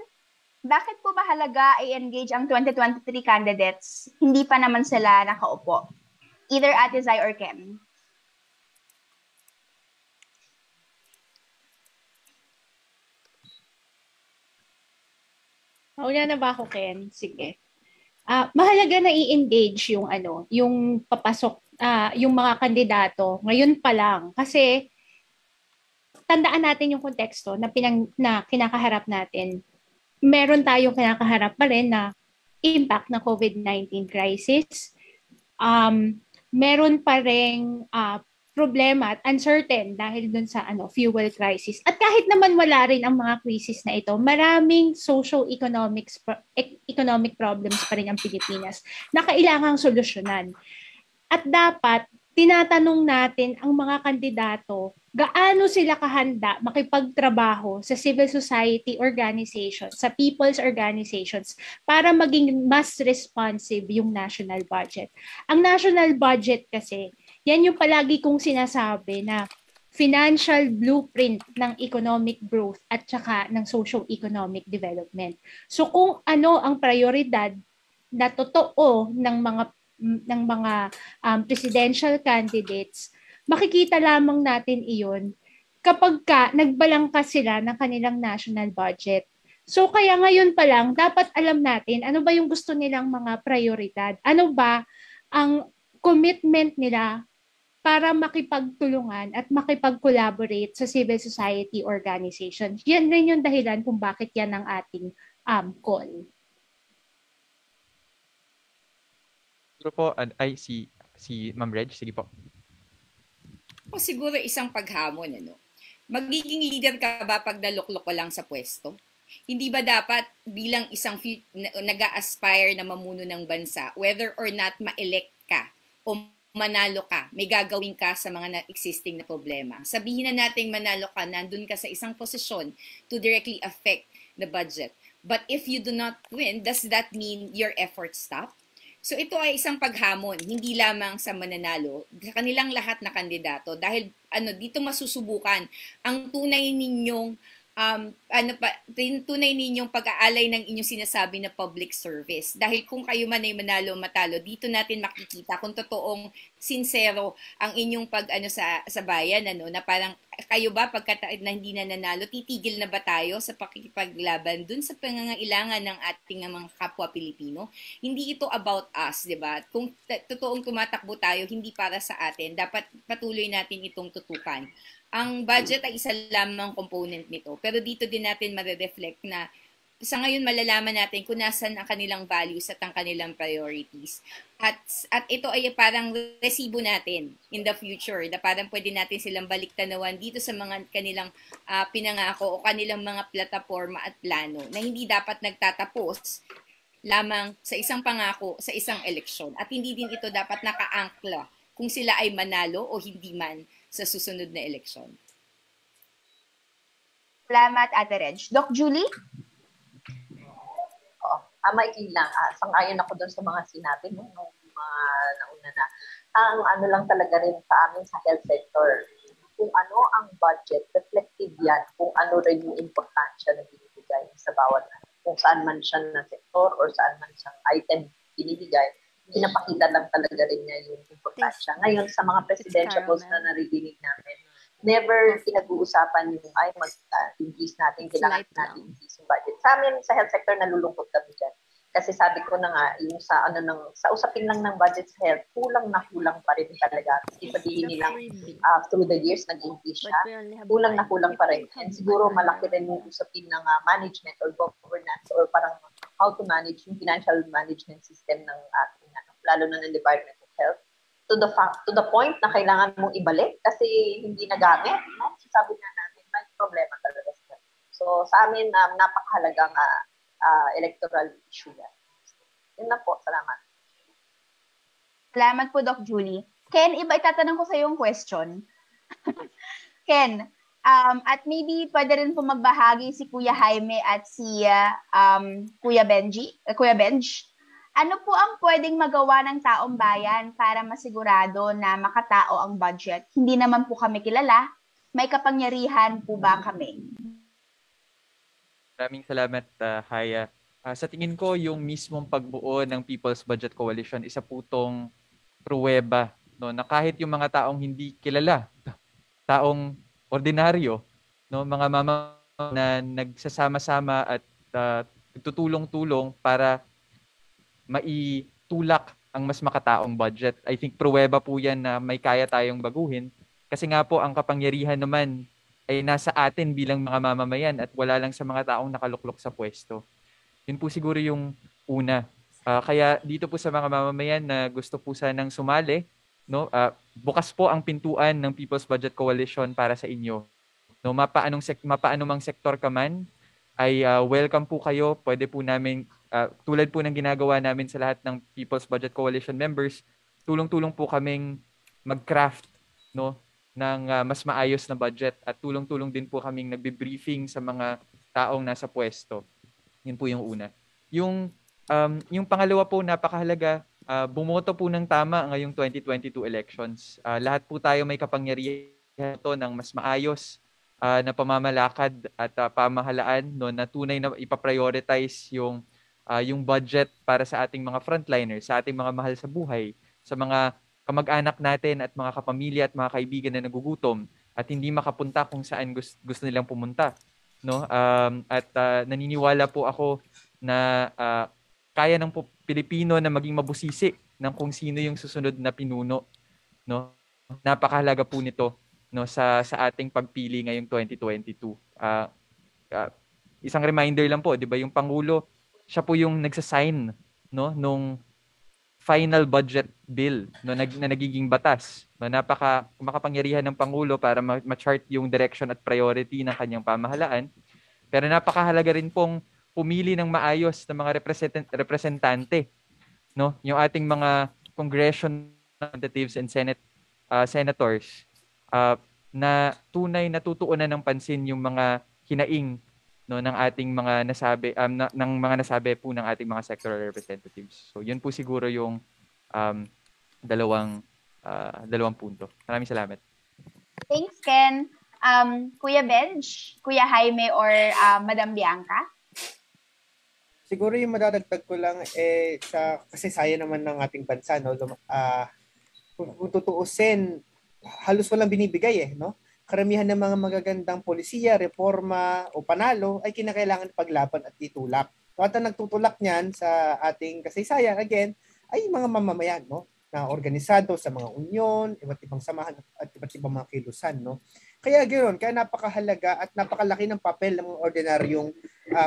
Bakit po ba halaga i-engage ang 2023 candidates? Hindi pa naman sila nakaupo. Either Ate Zai or Ken. Mauna na ba ako, Ken? Sige. Mahalaga na i-engage yung papasok, yung mga kandidato ngayon pa lang. Kasi tandaan natin yung konteksto na kinakaharap natin. Meron tayong kinakaharap pa rin na impact ng COVID-19 crisis. Meron pa ring problema at uncertain dahil dun sa fuel crisis. At kahit naman wala rin ang mga crisis na ito, maraming socio-economic problems pa rin ang Pilipinas na kailangang solusyonan. At dapat tinatanong natin ang mga kandidato gaano sila kahanda makipagtrabaho sa civil society organizations, sa people's organizations para maging mas responsive yung national budget. Ang national budget kasi, yan yung palagi kong sinasabi na financial blueprint ng economic growth at saka ng socio-economic development. So kung ano ang prioridad na totoo ng mga presidential candidates, makikita lamang natin iyon kapag nagbalangkas sila ng kanilang national budget. So kaya ngayon pa lang, dapat alam natin ano ba yung gusto nilang mga prioridad. Ano ba ang commitment nila para makipagtulungan at makipag-collaborate sa civil society organizations. Yan rin yung dahilan kung bakit yan ang ating call. Siguro po, si Ma'am Reg, sige po. O siguro isang paghamon, ano? Magiging leader ka ba pag naluklok ka lang sa pwesto? Hindi ba dapat bilang isang nag-a-aspire na mamuno ng bansa, whether or not ma-elect ka o manalo ka, may gagawin ka sa mga existing na problema. Sabihin na natin manalo ka, nandun ka sa isang posisyon to directly affect the budget. But if you do not win, does that mean your efforts stop? So ito ay isang paghamon, hindi lamang sa mananalo, sa kanilang lahat na kandidato. Dahil dito masusubukan ang tunay ninyong tunay ninyong pag-aalay ng inyong sinasabi na public service. Dahil kung kayo man ay manalo o matalo, dito natin makikita kung totoong sincero ang inyong sa bayan, na parang kayo ba na hindi na nanalo, titigil na ba tayo sa pakikipaglaban dun sa pangangailangan ng ating mga kapwa Pilipino? Hindi ito about us, di ba? Kung totoong tumatakbo tayo, hindi para sa atin, dapat patuloy natin itong tutukan. Ang budget ay isa lamang component nito. Pero dito din natin ma-reflect na sa ngayon malalaman natin kung nasan ang kanilang values at ang kanilang priorities. At ito ay parang resibo natin in the future na parang pwede natin silang baliktanawan dito sa mga kanilang pinangako o kanilang mga plataforma at plano na hindi dapat nagtatapos lamang sa isang pangako sa isang eleksyon. At hindi din ito dapat nakaangkla kung sila ay manalo o hindi man sa susunod na eleksyon. Salamat, Ate Reg. Doc Julie? Maikli lang. Sang-ayon ako doon sa mga sinabi nung nauna na. Ang lang talaga rin sa amin sa health sector, kung ano ang budget, reflective yan kung ano rin yung importansya na binibigay sa bawat, kung saan man siya na sektor or saan man siyang item binibigay, pinapakita lang talaga rin niya yung importansya. Ngayon, sa mga presidentiables na naririnig namin, never pinag-uusapan yung mag-increase natin, kailangan natin increase yung budget. Sa amin, sa health sector, nalulungkot kami dyan. Kasi sabi ko na nga, yung sa usapin lang ng budget sa health, kulang pa rin talaga. Kasi sabihin nilang through the years, nag-increase siya, kulang pa rin. And siguro malaki rin yung usapin ng management or governance or parang how to manage yung financial management system ng ating lalo na ng Department of Health, to the point na kailangan mong ibalik kasi hindi nagamit, no? Sabi na natin, may problema talaga sila. So, sa amin, napakahalagang electoral issue yan. Yun na po, salamat. Salamat po, Doc Julie. Ken, iba itatanong ko sa yung question. Ken, at maybe pwede rin po magbahagi si Kuya Jaime at si Kuya Benj. Ano po ang pwedeng magawa ng taong bayan para masigurado na makatao ang budget? Hindi naman po kami kilala. May kapangyarihan po ba kami? Maraming salamat, Haya. Sa tingin ko, yung mismong pagbuo ng People's Budget Coalition, isa po itong pruweba, no, na kahit yung mga taong hindi kilala, taong ordinaryo, no, mga mama na nagsasama-sama at tutulong-tulong para maitulak ang mas makataong budget. I think pruweba po yan na may kaya tayong baguhin. Kasi nga po, ang kapangyarihan naman ay nasa atin bilang mga mamamayan at wala lang sa mga taong nakaluklok sa pwesto. Yun po siguro yung una. Kaya dito po sa mga mamamayan na gusto po sanang sumali, no, bukas po ang pintuan ng People's Budget Coalition para sa inyo. No, mapaanumang sektor ka man, ay welcome po kayo. Pwede po namin, tulad po ng ginagawa namin sa lahat ng People's Budget Coalition members, tulong-tulong po kaming mag-craft, no, ng mas maayos na budget at tulong-tulong din po kaming nagbe-briefing sa mga taong nasa pwesto. Yun po yung una. Yung pangalawa po, napakahalaga, bumoto po ng tama ngayong 2022 elections. Lahat po tayo may kapangyarihan ito ng mas maayos na pamamalakad at pamahalaan, no, na tunay na ipaprioritize yung budget para sa ating mga frontliners, sa ating mga mahal sa buhay, sa mga kamag-anak natin at mga kapamilya at mga kaibigan na nagugutom at hindi makapunta kung saan gusto nilang pumunta, no? Naniniwala po ako na kaya ng Pilipino na maging mabusisi ng kung sino yung susunod na pinuno, no? Napakahalaga po nito, no, sa ating pagpili ngayong 2022. Isang reminder lang po, 'di ba, yung Pangulo, siya po yung nagsa-sign, no, nung final budget bill, no, na nagiging batas. No, makapangyarihan ng Pangulo para ma-chart yung direction at priority ng kanyang pamahalaan. Pero napakahalaga rin pong pumili ng maayos na mga representante, no, yung ating mga congressional representatives and senators na tunay na tutuunan ng pansin yung mga hinaing, no, ng ating mga nasabi ng mga nasabi po ng ating mga sectoral representatives. So yun po siguro yung dalawang punto. Maraming salamat. Thanks, Ken. Kuya Benj, Kuya Jaime, or Madam Bianca? Siguro yung madadagdag ko lang sa kasaysayan naman ng ating bansa, no, kung tutuusin, halos walang binibigay no. Karamihan ng mga magagandang polisiya, reforma o panalo ay kinakailangan paglaban at itulak. At ang nagtutulak niyan sa ating kasaysayan, again, ay mga mamamayan, no, na organisado sa mga union, iba't ibang samahan at iba't ibang mga kilusan, no. Kaya ganoon, kaya napakahalaga at napakalaki ng papel ng mga ordinaryong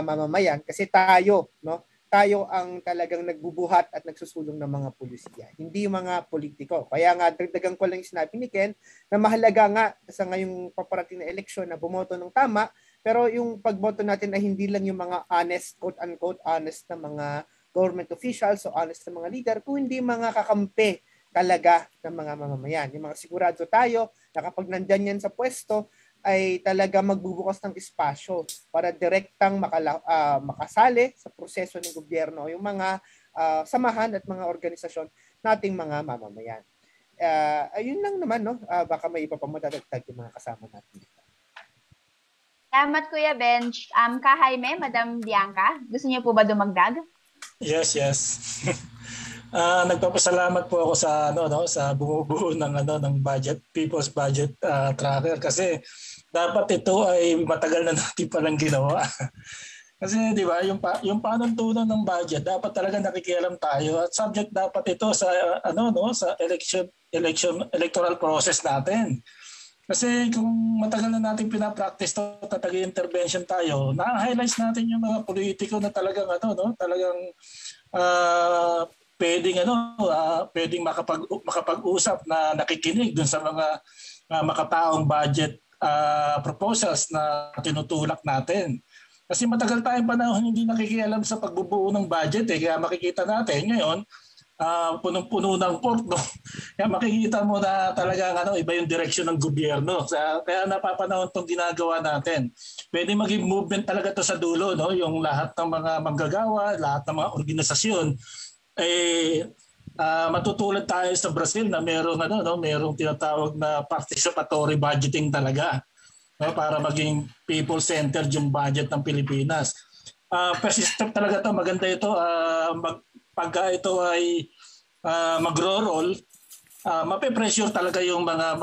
mamamayan kasi tayo, no, tayo ang talagang nagbubuhat at nagsusulong ng mga pulisiya, hindi yung mga politiko. Kaya nga, dagdagan ko lang yung sinabi ni Ken na mahalaga nga sa ngayong paparating na eleksyon na bumoto ng tama, pero yung pagboto natin ay hindi lang yung mga honest, quote-unquote, honest na mga government officials o honest na mga leader, kung hindi mga kakampi talaga ng mga mamamayan. Yung mga sigurado tayo na kapag nandyan yan sa pwesto, ay talaga magbubukas ng espasyo para direktang makasali sa proseso ng gobyerno yung mga samahan at mga organisasyon nating mga mamamayan. Ayun lang naman, no? Baka may iba pa madadagdag yung mga kasama natin. Salamat, Kuya Benj. Ka Jaime, Madam Bianca, gusto niyo po ba dumagdag? Yes. Nagpapasalamat po ako sa sa bumubuo ng budget, People's Budget Tracker, kasi dapat ito ay matagal na natin palang ginawa. Kasi 'di ba, yung panuntunan ng budget dapat talaga nakikialam tayo at subject dapat ito sa sa electoral process natin. Kasi kung matagal na natin pinapractice to, intervention tayo, na-highlights natin yung mga politiko na talagang talagang pwedeng makapag-usap na nakikinig dun sa mga makataong budget proposals na tinutulak natin. Kasi matagal tayong panahon hindi nakikialam sa pagbubuo ng budget kaya makikita natin ngayon punong-puno ng port, no? Kaya makikita mo na talagang iba yung direksyon ng gobyerno. Kaya napapanahon itong ginagawa natin. Pwede maging movement talaga to sa dulo, no? Yung lahat ng mga manggagawa, lahat ng mga organisasyon matutulad tayo sa Brazil na merong tinatawag na participatory budgeting talaga, no, para maging people-centered yung budget ng Pilipinas. Persistent talaga to, maganda ito. Pagka ito ay magro-roll, mape-pressure talaga yung mga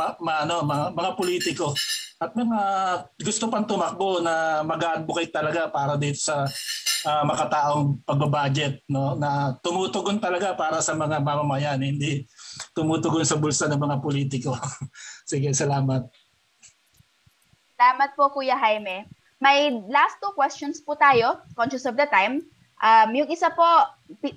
politiko at mga gusto pang tumakbo na mag-advocate talaga para dito sa makataong pagbabudget, no, na tumutugon talaga para sa mga mamamayan, hindi tumutugon sa bulsa ng mga politiko. Sige, salamat. Salamat po, Kuya Jaime. May last 2 questions po tayo, conscious of the time. Yung isa po,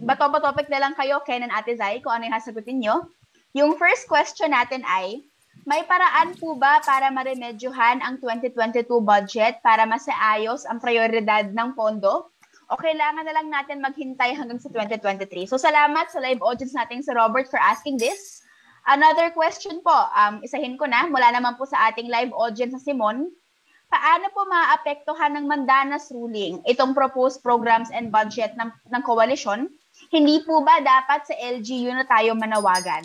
bato-topic na lang kayo, Ken and Ate Zai, kung ano yung hasagutin nyo. Yung first question natin ay, may paraan po ba para maremedyohan ang 2022 budget para masaayos ang prioridad ng pondo? O kailangan na lang natin maghintay hanggang sa 2023? So salamat sa live audience natin si Robert for asking this. Another question po, isahin ko na, mula naman po sa ating live audience sa Simon. Paano po maapektuhan ng Mandanas ruling itong proposed programs and budget ng koalisyon? Hindi po ba dapat sa LGU na tayo manawagan?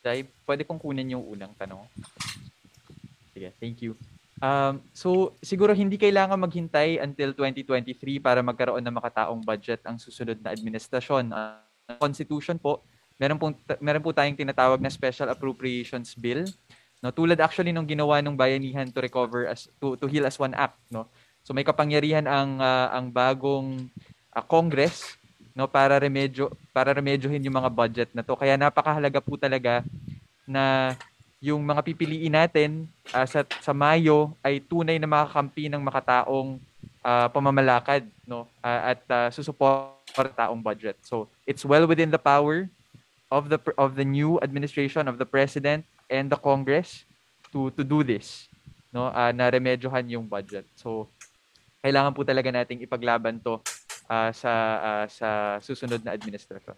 Jai, pwede kong kunin yung unang tanong. Sige, thank you. So, siguro hindi kailangan maghintay until 2023 para magkaroon ng makataong budget ang susunod na administrasyon. Constitution po, meron po tayong tinatawag na Special Appropriations Bill. No, tulad actually nung ginawa ng Bayanihan to Recover to Heal as One Act, no. So may kapangyarihan ang bagong Congress, no, para remedyohin yung mga budget na to. Kaya napakahalaga po talaga na yung mga pipiliin natin sa Mayo ay tunay na makakampi ng makataong pamamalakad, no, at susuporta taong budget. So it's well within the power of the new administration, of the president and the Congress to do this, no, na remedyohan yung budget. So kailangan po talaga nating ipaglaban to sa susunod na administrasyon.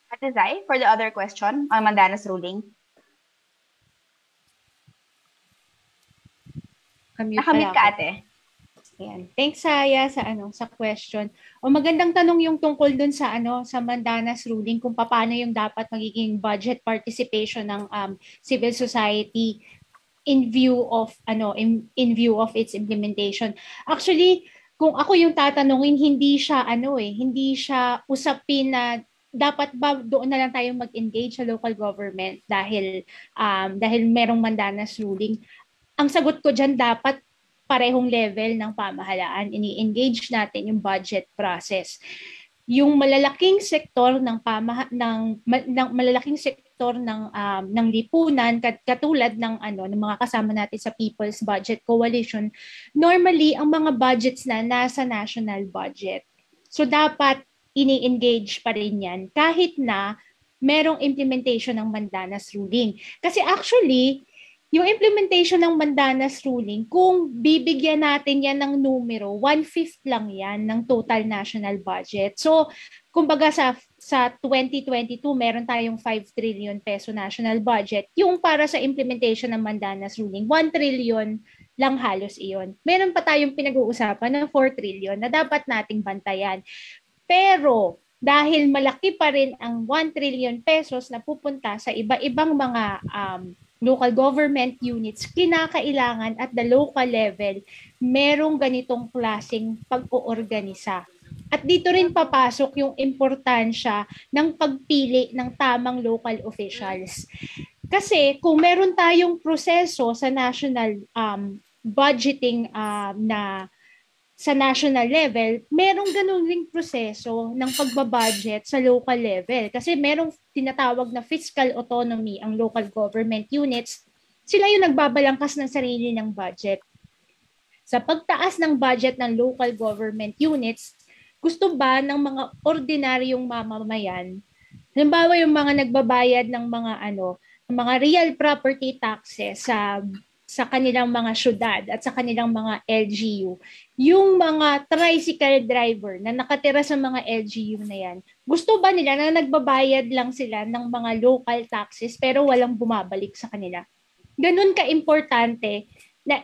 Ate Zai, for the other question on Mandanas ruling. Nakamute ka, ate. Ayan. Thanks, Saya, sa question. Magandang tanong yung tungkol dun sa Mandanas ruling kung paano yung dapat magiging budget participation ng civil society in view of its implementation. Actually, kung ako yung tatanungin, hindi siya usapin na dapat ba doon na lang tayo mag-engage sa local government dahil merong Mandanas ruling. Ang sagot ko diyan, dapat parehong level ng pamahalaan, ini-engage natin yung budget process. Yung malalaking sektor ng lipunan katulad ng mga kasama natin sa People's Budget Coalition, normally ang mga budgets na nasa national budget. So dapat ini-engage pa rin yan kahit na merong implementation ng Mandanas ruling. Kasi actually, yung implementation ng Mandanas ruling, kung bibigyan natin yan ng numero, 1/5 lang yan ng total national budget. So, kumbaga sa 2022, meron tayong 5 trillion peso national budget. Yung para sa implementation ng Mandanas ruling, 1 trillion lang halos iyon. Meron pa tayong pinag-uusapan ng 4 trillion na dapat nating bantayan. Pero, dahil malaki pa rin ang 1 trillion pesos na pupunta sa iba-ibang mga local government units, kinakailangan at the local level, merong ganitong klaseng pag-oorganisa. At dito rin papasok yung importansya ng pagpili ng tamang local officials. Kasi kung meron tayong proseso sa national budgeting na sa national level, merong ganun ring proseso ng pagbabudget sa local level. Kasi merong tinatawag na fiscal autonomy ang local government units. Sila yung nagbabalangkas ng sarili ng budget. Sa pagtaas ng budget ng local government units, gusto ba ng mga ordinaryong mamamayan, halimbawa yung mga nagbabayad ng mga real property taxes sa kanilang mga syudad at sa kanilang mga LGU, yung mga tricycle driver na nakatira sa mga LGU na yan, gusto ba nila na nagbabayad lang sila ng mga local taxes pero walang bumabalik sa kanila? Ganun ka-importante na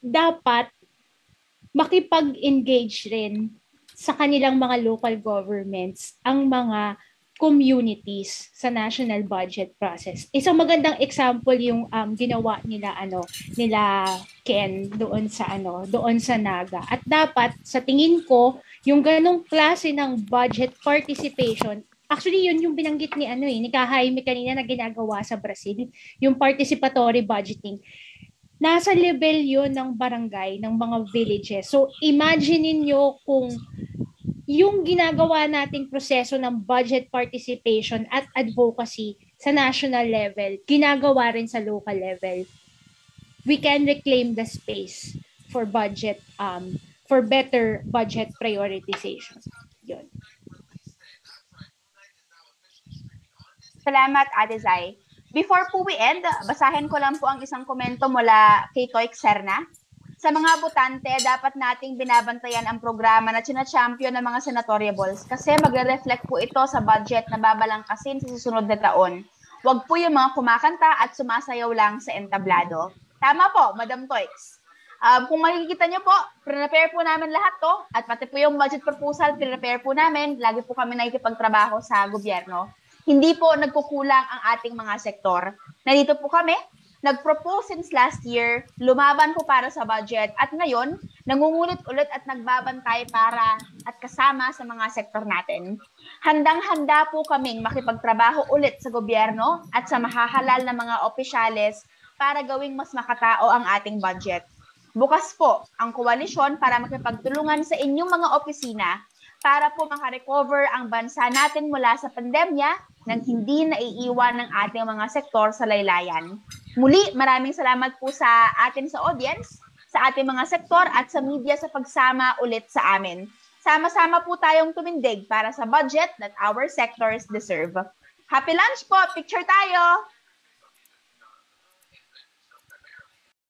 dapat makipag-engage rin sa kanilang mga local governments ang mga communities sa national budget process. Isang magandang example yung ginawa nila Ken doon sa Naga. At dapat sa tingin ko yung ganong klase ng budget participation, actually yun yung binanggit ni Kahaime kanina na ginagawa sa Brazil, yung participatory budgeting. Nasa level yun ng barangay, ng mga villages. So imagine niyo kung yung ginagawa nating proseso ng budget participation at advocacy sa national level, ginagawa rin sa local level. We can reclaim the space for budget, for better budget prioritization. Yun. Salamat, Ate Zai. Before po we end, basahin ko lang po ang isang komento mula kay Toy Serna. Sa mga botante, dapat nating binabantayan ang programa na champion ng mga senatoriables kasi magre-reflect po ito sa budget na babalangkasin sa susunod na taon. Huwag po yung mga kumakanta at sumasayaw lang sa entablado. Tama po, Madam Toix. Kung makikita nyo po, prepare po namin lahat to at pati po yung budget proposal, prepare po namin. Lagi po kami nakikipagtrabaho sa gobyerno. Hindi po nagkukulang ang ating mga sektor. Nandito po kami, nag-propose since last year, lumaban po para sa budget at ngayon, nangungulit ulit at nagbabantay para at kasama sa mga sektor natin. Handang-handa po kaming makipagtrabaho ulit sa gobyerno at sa mahahalal na mga opisyales para gawing mas makatao ang ating budget. Bukas po ang koalisyon para makipagtulungan sa inyong mga opisina para po makarecover ang bansa natin mula sa pandemya nang hindi naiiwan ng ating mga sektor sa laylayan. Muli, maraming salamat po sa atin sa audience, sa ating mga sektor at sa media sa pagsama ulit sa amin. Sama-sama po tayong tumindig para sa budget that our sectors deserve. Happy lunch po! Picture tayo!